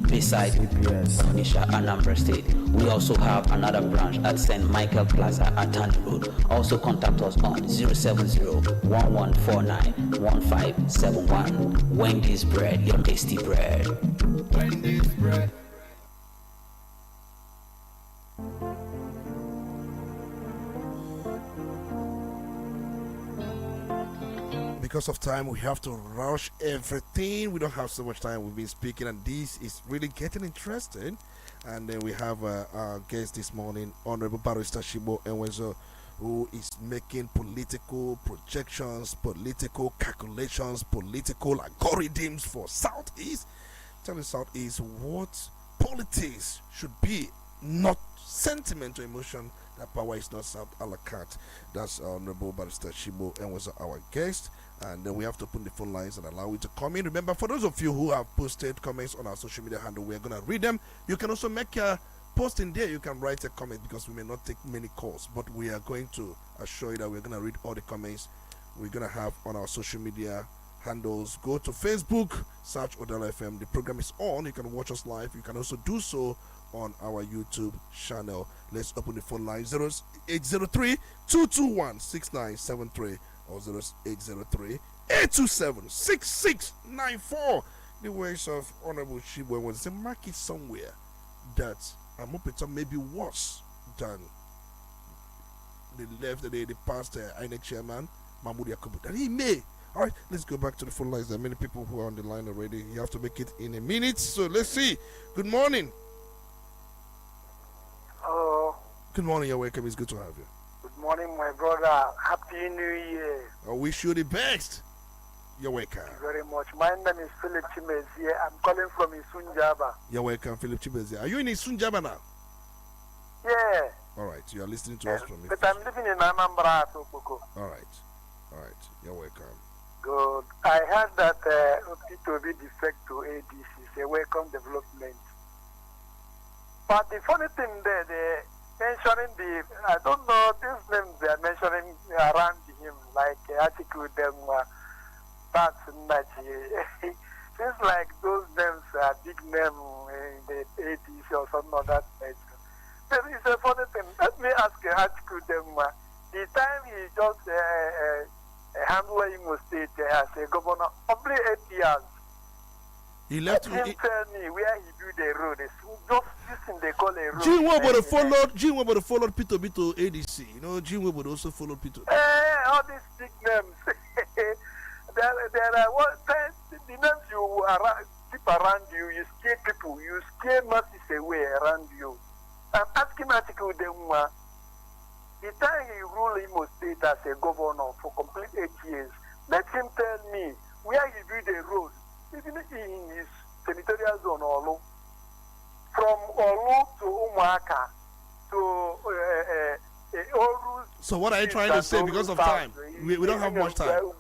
beside Onitsha, Anambra State. We also have another branch at St. Michael Plaza at Tani Road. Also contact us on 070-1149-1571. Wendy's bread, your tasty bread. Wendy's bread. Because of time, we have to rush everything. We don't have so much time. We've been speaking, and this is really getting interesting. And then we have our guest this morning, Honorable Barrister Shibo Enwezo, who is making political projections, political calculations, political algorithms for Southeast. Telling Southeast what politics should be, not sentiment or emotion. That power is not served a la carte. That's Honorable Barrister Shibo Enwezo, our guest. And then we have to open the phone lines and allow you to come in. Remember, for those of you who have posted comments on our social media handle, we are going to read them. You can also make a post in there. You can write a comment because we may not take many calls, but we are going to assure you that we're going to read all the comments we're going to have on our social media handles. Go to Facebook, search Udala FM. The program is on. You can watch us live. You can also do so on our YouTube channel. Let's open the phone line 0803-221-6973 or 0803-827-6694. The words of Honorable Chibwe was to mark it somewhere that I'm hoping some may be worse than the past INEC chairman, Mahmoud Yakubu. And he may. All right, let's go back to the phone lines. There are many people who are on the line already. You have to make it in a minute. So let's see. Good morning. Hello. Good morning. You're welcome. It's good to have you. Good morning, my brother. Happy New Year. I wish you the best. You're welcome. Thank you very much. My name is Philip Chimezie. I'm calling from Isunjaba. You're welcome, Philip Chimezie. Are you in Isunjaba now? Yeah. All right. You are listening to us from But I'm living in Anambra, Tokoko. All right. All right. You're welcome. Good. I heard that P2B defect to ADC is a welcome development. But the funny thing there, they're mentioning I don't know, these names they're mentioning around him, like article them, that's Nachi. Seems like those names are big name in the ADC or something of that nature. But it's a funny thing. Let me ask article them, the time he just handled Imo State as a governor, only 8 years. He left. Let him tell me where he built a road. It's just this thing they call a road. Gene Webo followed P2B to ADC. You know, Gene Webo also followed P2B. All these big names. there are the names you keep around you. You scare people. You scare masses away around you. I'm asking article them. The time he ruled Imo State as a governor for complete 8 years, let him tell me where he built a road, even in his territorial zone, Olu, from Olu to Umuaka to Oru. So what are you trying to say? Because of time, we don't have much time.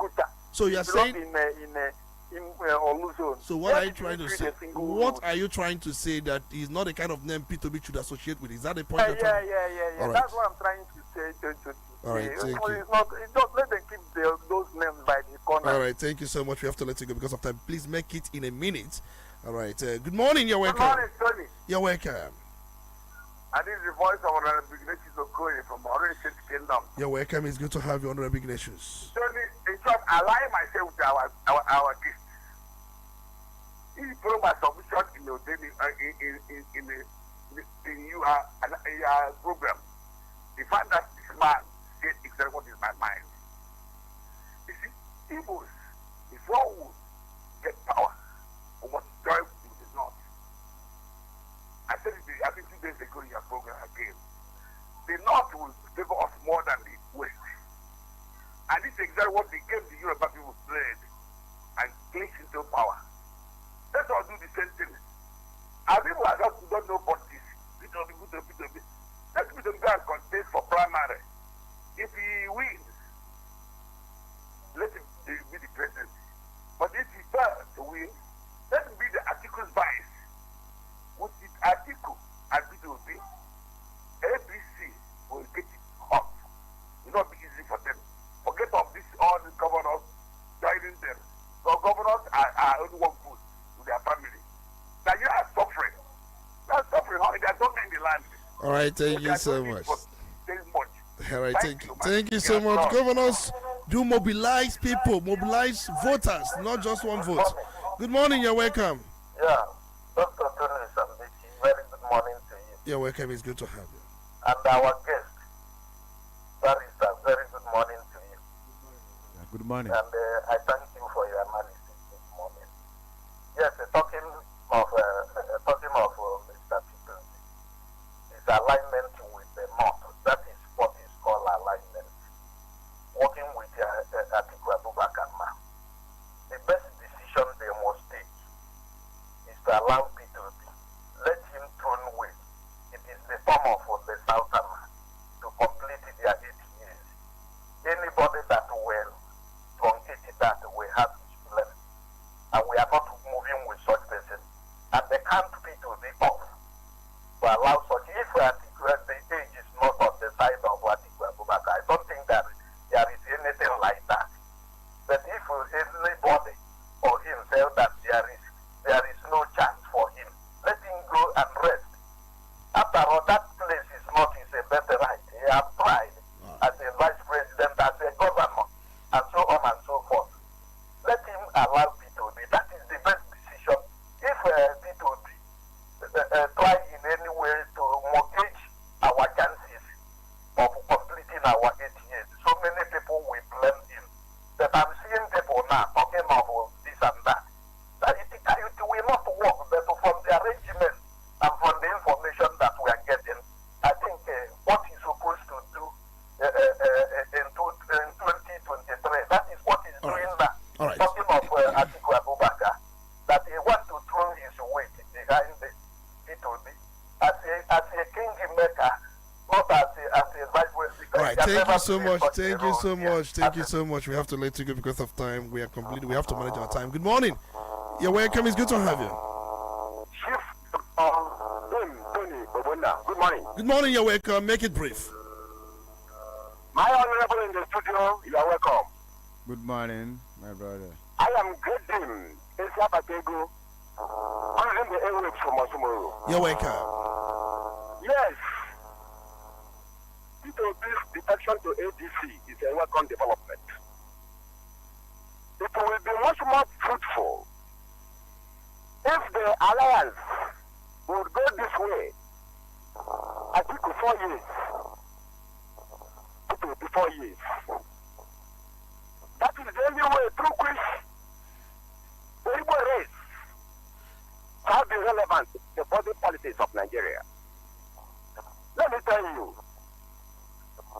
So you are saying in Olu zone. So what are you trying to say? What are you trying to say that is not the kind of name P2B should associate with? Is that the point? Yeah. All right. That's what I'm trying to say. All right, thank you. It's not let them keep those names by the corner. All right, thank you so much. We have to let you go because of time. Please make it in a minute. All right. Good morning. You're welcome. Good morning, Tony. You're welcome. And this is the voice of Honorable Ignatius Okoye from Orange State Kingdom. You're welcome. It's good to have you, Honorable Ignatius. Tony, in short, I lie myself with our guest. He put my submission in your daily in your program. The fact that this man said exactly what is in my mind. You see, Igbos, if one would get power, we must join with the North. I said it, I think 2 days ago in your program again. The North will favor us more than the West. And this is exactly what the game the Yoruba people played and clinched into power. Let's all do the same thing. Our people are just don't know politics. Let me go and contest for primary. If he wins, let him be the president. But if he fails to win, let him be the article's vice. With the article and P2B, ABC will get it up. It will not be easy for them. Forget of this, all the governors joining them. So governors are only one good to their family. Now you are suffering. You are suffering. There's no in the land. All right, thank you so much. All right, thank you so much. Governors, do mobilize people, mobilize voters, not just one vote. Good morning, you're welcome. Yeah, Dr. Olisa Mbeki, very good morning to you. You're welcome, it's good to have you. And our guest, Barrister, very good morning to you. Yeah, good morning. And I thank you for your analysis this morning. Yes, talking of Mr. Peter, his alignment with the North, that is what is called alignment. Working with Atiku Abubakar now. The best decision they must take is to allow P2B. Let him turn with. It is the form of the Southern to complete their 8 years. Anybody that will truncate that will have his plan. And we are not moving with such person. And they can't P2B off to allow such. If we articulate the the right way. All right, thank you so much. Thank you so much. Thank you so much. We have to let you go because of time. We are completely. We have to manage our time. Good morning. You're welcome. It's good to have you. Chief Tony Obona. Good morning. Good morning. You're welcome. Make it brief. My honorable in the studio, you are welcome. Good morning, my brother. I am greeting Esia Batego on the airwaves from Osumoro. You're welcome. Yes. This defection to ADC is a welcome development. It will be much more fruitful if the alliance would go this way. I think 4 years. It will be 4 years. That is the only way through which the Igbo race shall be relevant to the body politics of Nigeria. Let me tell you,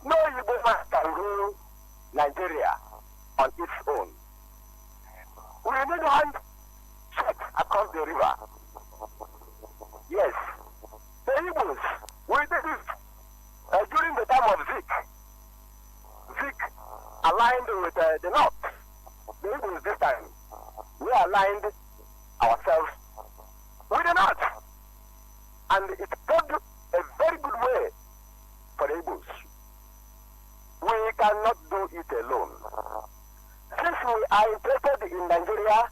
no Igbo man can rule Nigeria on its own. We need one check across the river. Yes, the Igbos, we did it during the time of Zik. Zik aligned with the North. The Igbos this time, we aligned ourselves with the North. And it paved a very good way for the Igbos. We cannot do it alone. Since we are interested in Nigeria,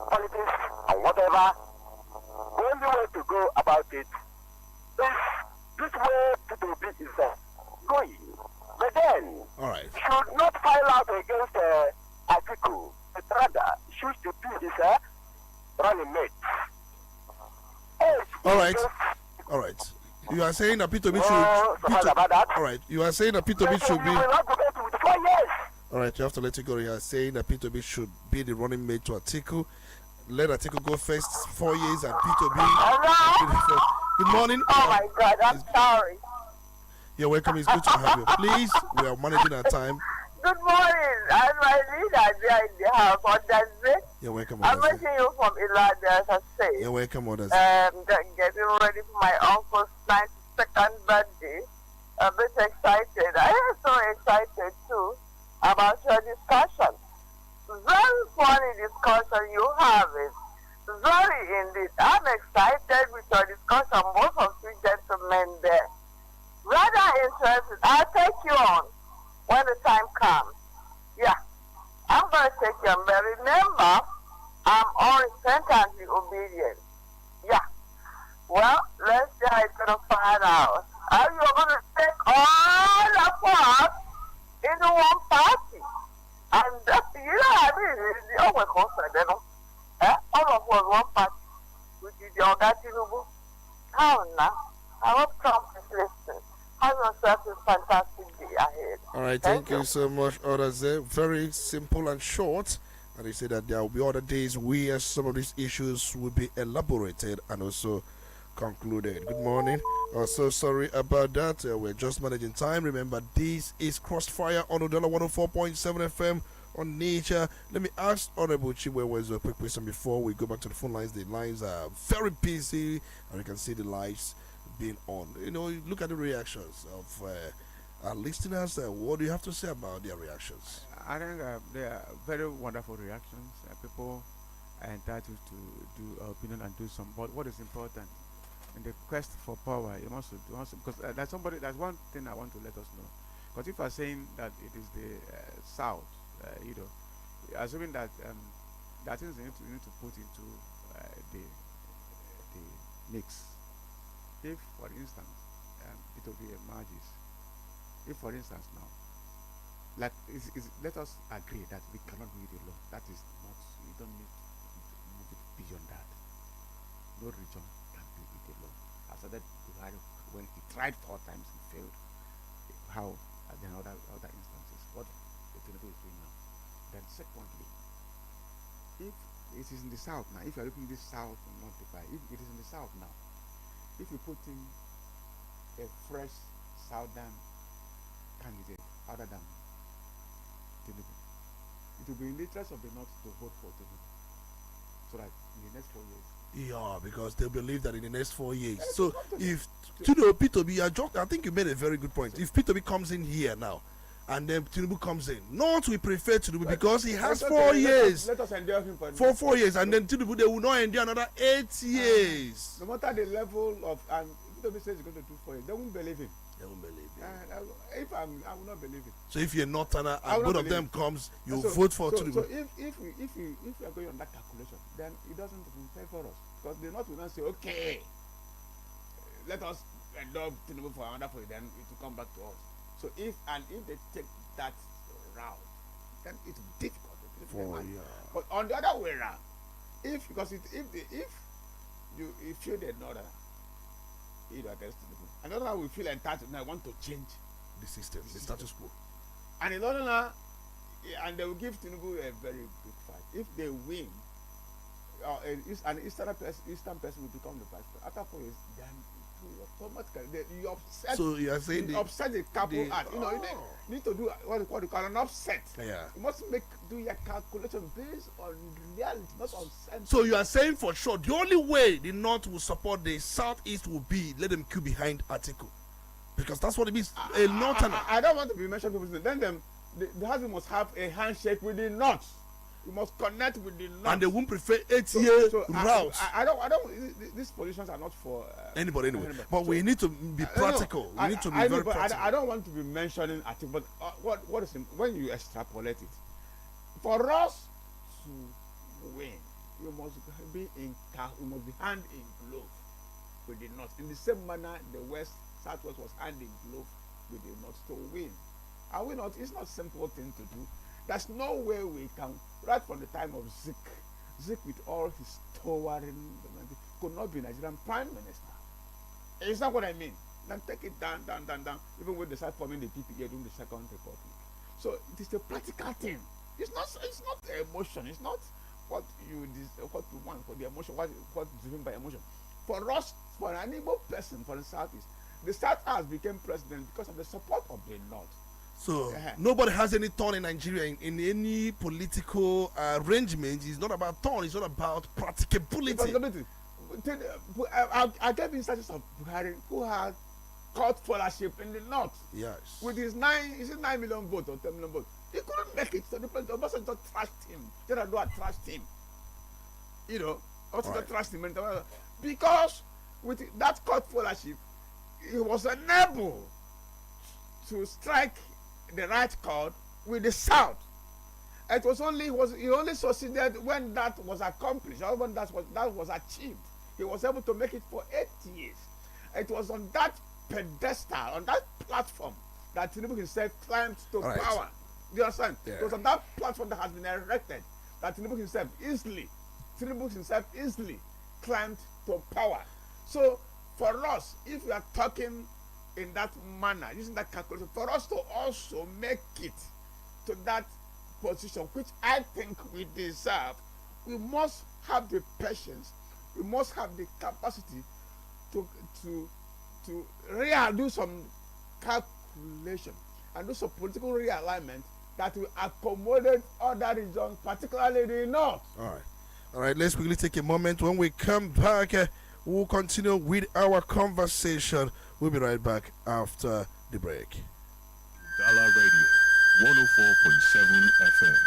politics, and whatever, the only way to go about it is this way to be is going. But then, All right. should not file out against Atiku, but rather should to be his running mate. All right. All right. You are saying that P2B should. Sorry about that. All right. You are saying that P2B should be. You will not go back with 4 years. All right. You have to let it go. You are saying that P2B should be the running mate to Atiku. Let Atiku go first 4 years and P2B. All right. Good morning. Oh my God, I'm sorry. You're welcome. It's good to have you. Please, we are managing our time. Good morning. I'm my leader there in the house on that day. You're welcome. I'm Others. meeting you from Ilada, as I say. You're welcome. Others. Getting ready for my uncle's 92nd birthday. A bit excited. I am so excited too about your discussion. Very funny discussion you have it. Very indeed. I'm excited with your discussion, both of you gentlemen there. Rather interested. I'll take you on when the time comes. Yeah. I'm going to take you on. But remember, I'm unrepentantly obedient. Yeah. Well, let's see how it's going to find out. Are you going to take all of us into one party? And you know what I mean? It's the only concern, you know. All of us one party. Which is the Oga Tinubu. How now? I hope Trump is listening. Have yourself a fantastic day ahead. All right. Thank you so much, Others. Very simple and short. And they say that there will be other days where some of these issues will be elaborated and also concluded. Good morning. So sorry about that. We're just managing time. Remember, this is Crossfire on Udala 104.7 FM on Nature. Let me ask Honorable Chiwewe a quick question before we go back to the phone lines. The lines are very busy, and you can see the lights being on. You know, look at the reactions of our listeners. What do you have to say about their reactions? I think they are very wonderful reactions. People are entitled to do opinion and do some. But what is important in the quest for power, you must because there's one thing I want to let us know. Because if you are saying that it is the South, assuming that that things you need to put into the mix. If, for instance, it will be a margis. If, for instance, now, let us agree that we cannot do it alone. That is not. You don't need to move it beyond that. No region can do it alone. After that, when he tried 4 times, he failed. How? And then other instances. What the Tinubu is doing now. Then, secondly, if it is in the south now, if you are looking at this south and not the if it is in the south now, if you put in a fresh southern candidate other than Tinubu, it will be in the interest of the north to vote for Tinubu, so that in the next 4 years Yeah, because they believe that in the next 4 years. So if P2B, I think you made a very good point. If P2B comes in here now, and then Tinubu comes in, not we prefer Tinubu because he has 4 years. Let us endure him for 4 years, and then Tinubu they will not endure another 8 years. No matter the level of, and P2B says he's going to do 4 years, they won't believe him. They won't believe him. I will not believe it. So if you're not and both of them comes, you vote for Tinubu. So if we are going on that calculation, then it doesn't favor us because the North will not say, okay, let us endure Tinubu for another 4 years, then it will come back to us. So if they take that route, then it's difficult. But on the other way around, if you feel the northern, you are against Tinubu, another will feel entitled and I want to change the system, the status quo, and another, and they will give Tinubu a very big fight. If they win, an eastern person will become the vice president. After 4 years, then automatically you upset. So you are saying you upset the couple act. You need to do what you call an offset. Yeah. You must do your calculation based on reality, not on sense. So you are saying for sure the only way the North will support the Southeast will be let them queue behind Atiku, because that's what it means. A Northerner. I don't want to be mentioning people's name. Then the husband must have a handshake with the North. You must connect with the North. And they won't prefer 8-year routes. I don't. These positions are not for anybody anyway. But we need to be practical. We need to be very practical. I don't want to be mentioning Atiku, but what is when you extrapolate it, for us to win, you must be hand in glove with the North. In the same manner, the West, Southwest was hand in glove with the North to win. Are we not? It's not a simple thing to do. There's no way we can, right from the time of Zik with all his towering, could not be Nigerian Prime Minister. It's not what I mean. Then take it down, even when they start forming the PPA during the Second Republic. So it is a practical thing. It's not emotion. It's not what you want for the emotion, what is driven by emotion. For us, for an Igbo person, for the Southeast, the South became president because of the support of the North. So nobody has any turn in Nigeria in any political arrangement. It's not about turn. It's not about practicability. I gave instances of Buhari who had caught followership in the North. Yes. With his 9 million votes or 10 million votes, he couldn't make it. So the president Obasanjo trashed him. General trashed him. Obasanjo trashed him because with that caught followership, he was unable to strike the right chord with the South. It was he only succeeded when that was accomplished, or when that was achieved. He was able to make it for 8 years. It was on that pedestal, on that platform, that Tinubu himself climbed to power. Do you understand? Yeah. It was on that platform that has been erected that Tinubu himself easily climbed to power. So for us, if we are talking in that manner, using that calculation, for us to also make it to that position, which I think we deserve, we must have the patience, we must have the capacity to do some calculation and do some political realignment that will accommodate other regions, particularly the North. All right, let's quickly take a moment. When we come back, we'll continue with our conversation. We'll be right back after the break. Udala Radio, 104.7 FM.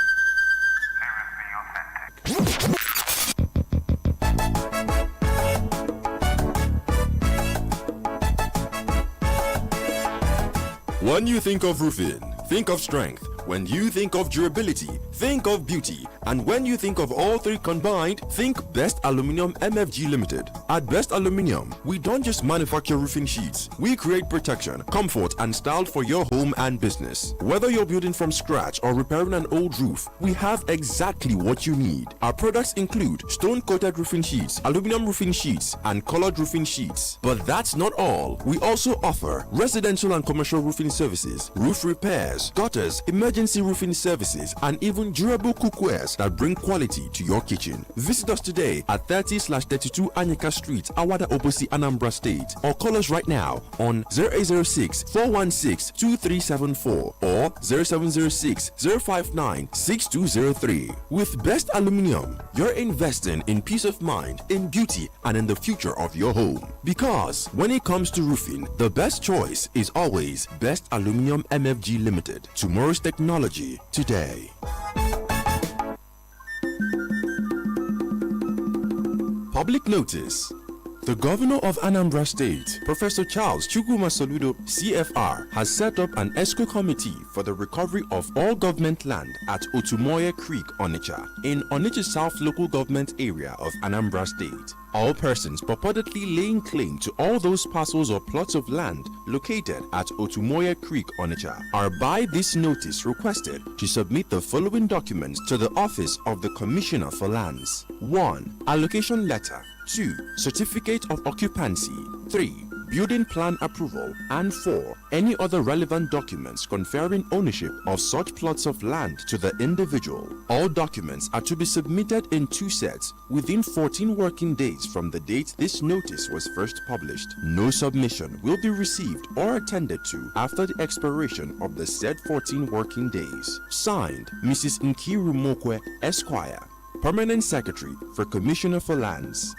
When you think of roofing, think of strength. When you think of durability, think of beauty. And when you think of all three combined, think Best Aluminium MFG Limited. At Best Aluminium, we don't just manufacture roofing sheets. We create protection, comfort, and style for your home and business. Whether you're building from scratch or repairing an old roof, we have exactly what you need. Our products include stone-coated roofing sheets, aluminum roofing sheets, and colored roofing sheets. But that's not all. We also offer residential and commercial roofing services, roof repairs, gutters, emergency emergency roofing services, and even durable cookwares that bring quality to your kitchen. Visit us today at 30/32 Anyika Street, Awada Obosi, Anambra State, or call us right now on 0806 416 2374 or 0706 059 6203. With Best Aluminium, you're investing in peace of mind, in beauty, and in the future of your home. Because when it comes to roofing, the best choice is always Best Aluminium MFG Limited. Tomorrow's technology today. Public notice. The governor of Anambra State, Professor Charles Chukwuma Soludo, CFR, has set up an ESCO committee for the recovery of all government land at Otumoye Creek, Onitsha, in Onitsha South local government area of Anambra State. All persons purportedly laying claim to all those parcels or plots of land located at Otumoye Creek, Onitsha, are by this notice requested to submit the following documents to the office of the Commissioner for Lands. 1. Allocation letter. 2. Certificate of occupancy. 3. Building plan approval. And 4. Any other relevant documents conferring ownership of such plots of land to the individual. All documents are to be submitted in 2 sets within 14 working days from the date this notice was first published. No submission will be received or attended to after the expiration of the said 14 working days. Signed, Mrs. Nkiru Mokwe, Esquire, Permanent Secretary for Commissioner for Lands.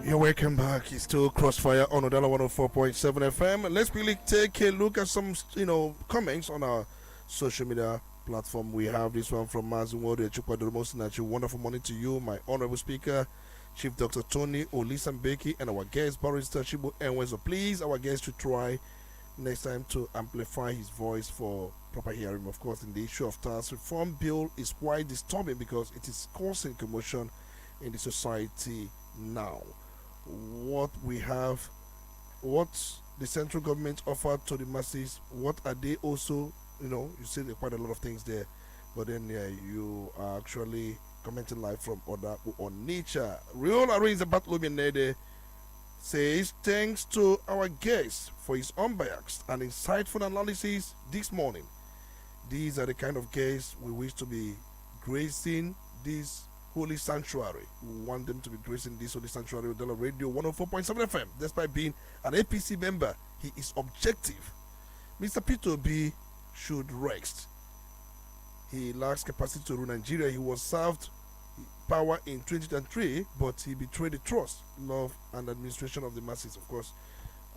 You're welcome back. It's still Crossfire on Udala 104.7 FM. Let's really take a look at some, comments on our social media platform. We have this one from Mazuwode Chukwadoromosinachi. Wonderful morning to you, my honorable speaker, Chief Dr. Tony Olisa Mbeki, and our guest, Barrister Chibu Enwezo. Please, our guest should try next time to amplify his voice for proper hearing. Of course, in the issue of tax reform bill is quite disturbing because it is causing commotion in the society now. What we have, what the central government offered to the masses, what are they also, you say there are quite a lot of things there, but then you are actually commenting live from Oda Onitsha. Real Arrange Batlominede says, thanks to our guest for his unbiased and insightful analysis this morning. These are the kind of guests we wish to be gracing this holy sanctuary. We want them to be gracing this holy sanctuary with Udala Radio 104.7 FM. Despite being an APC member, he is objective. Mr. P2B should rest. He lacks capacity to rule Nigeria. He was served power in 2003, but he betrayed the trust, love, and administration of the masses. Of course,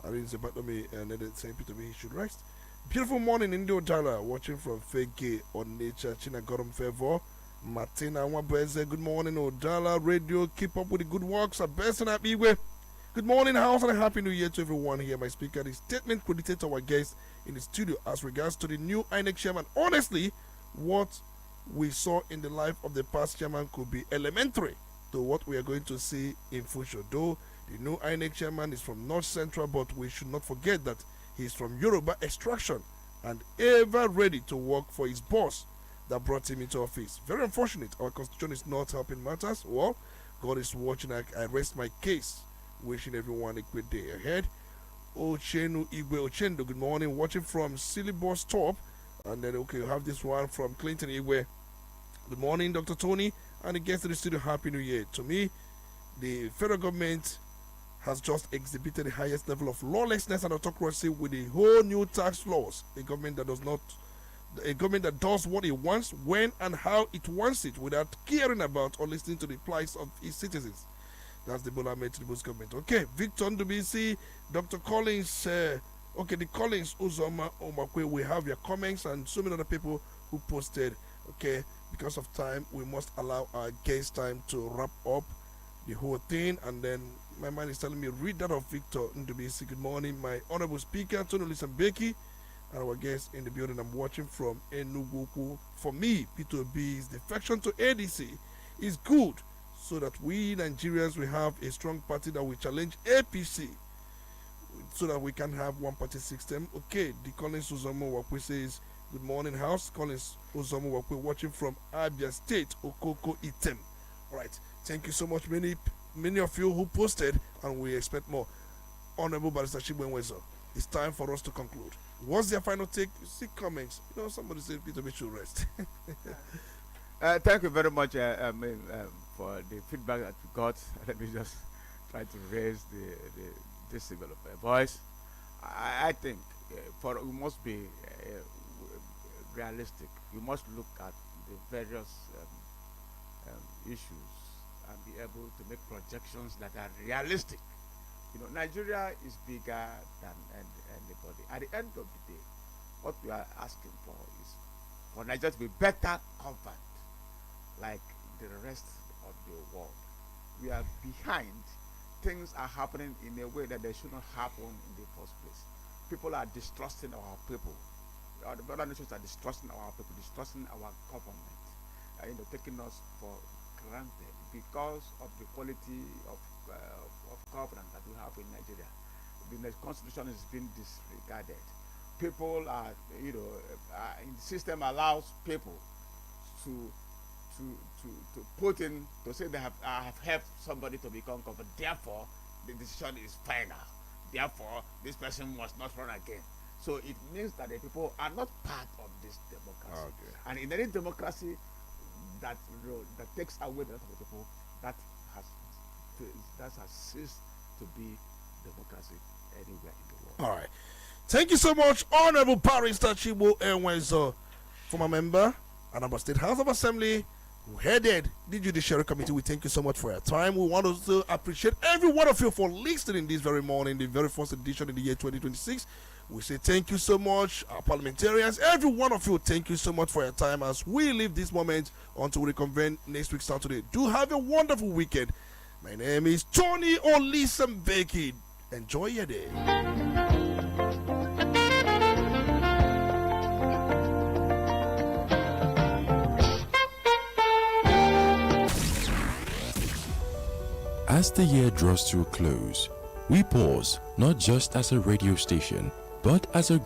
Arin Zebatomi and saying P2B should rest. Beautiful morning in the Udala, watching from Fege on Nature, China Gorum Favor. Martina Wabeze, good morning, Udala Radio. Keep up with the good works. Best and happy way. Good morning, house, and a happy new year to everyone here. My speaker, the statement credited to our guest in the studio as regards to the new INEC chairman. Honestly, what we saw in the life of the past chairman could be elementary to what we are going to see in future. Though the new INEC chairman is from North Central, but we should not forget that he is from Yoruba extraction and ever ready to work for his boss that brought him into office. Very unfortunate. Our constitution is not helping matters. Well, God is watching. I rest my case. Wishing everyone a great day ahead. Ochenu Igwe Ochendo, good morning. Watching from Silly Boss Top. And then, okay, you have this one from Clinton Igwe. Good morning, Dr. Tony. And the guest to the studio, Happy New Year. To me, the federal government has just exhibited the highest level of lawlessness and autocracy with the whole new tax laws. A government that does what it wants, when and how it wants it, without caring about or listening to the plights of its citizens. That's the Bola Tinubu's government. Okay, Victor Ndubisi, Dr. Collins, the Collins Uzoma Omakwe, we have your comments and so many other people who posted. Okay, because of time, we must allow our guest time to wrap up the whole thing. And then my mind is telling me, read that of Victor Ndubisi. Good morning, my honorable speaker, Tony Olisa Mbeki. Our guest in the building, I'm watching from Enugu. For me, P2B's defection to ADC is good, so that we Nigerians will have a strong party that will challenge APC, so that we can have one party system. Okay, the Collins Uzomo Wakwe says, good morning, house. Collins Uzomo Wakwe watching from Abia State, Okoko Item. All right, thank you so much. Many many of you who posted, and we expect more. Honorable Barrister Chibwenwezo, it's time for us to conclude. What's their final take? You see comments. Somebody said Peter we should rest. Thank you very much for the feedback that we got. Let me just try to raise the decibel of my voice. I think we must be realistic. We must look at the various issues and be able to make projections that are realistic. Nigeria is bigger than anybody. At the end of the day, what we are asking for is for Nigeria to be better governed like the rest of the world. We are behind. Things are happening in a way that they shouldn't happen in the first place. People are distrusting our people. The other nations are distrusting our people, distrusting our government, taking us for granted because of the quality of governance that we have in Nigeria. The constitution is being disregarded. People are, the system allows people to put in to say they have helped somebody to become governor. Therefore, the decision is final. Therefore, this person must not run again. So it means that the people are not part of this democracy. Okay. And in any democracy that takes away the right of the people, that has ceased to be democracy anywhere in the world. All right. Thank you so much, Honorable Barrister Chibwenwezo, former member, Anambra State House of Assembly, who headed the Judiciary Committee. We thank you so much for your time. We want to appreciate every one of you for listening this very morning, the very first edition in the year 2026. We say thank you so much, our parliamentarians, every one of you, thank you so much for your time as we leave this moment until we reconvene next week Saturday. Do have a wonderful weekend. My name is Tony Olisa Mbeki. Enjoy your day. As the year draws to a close, we pause not just as a radio station, but as a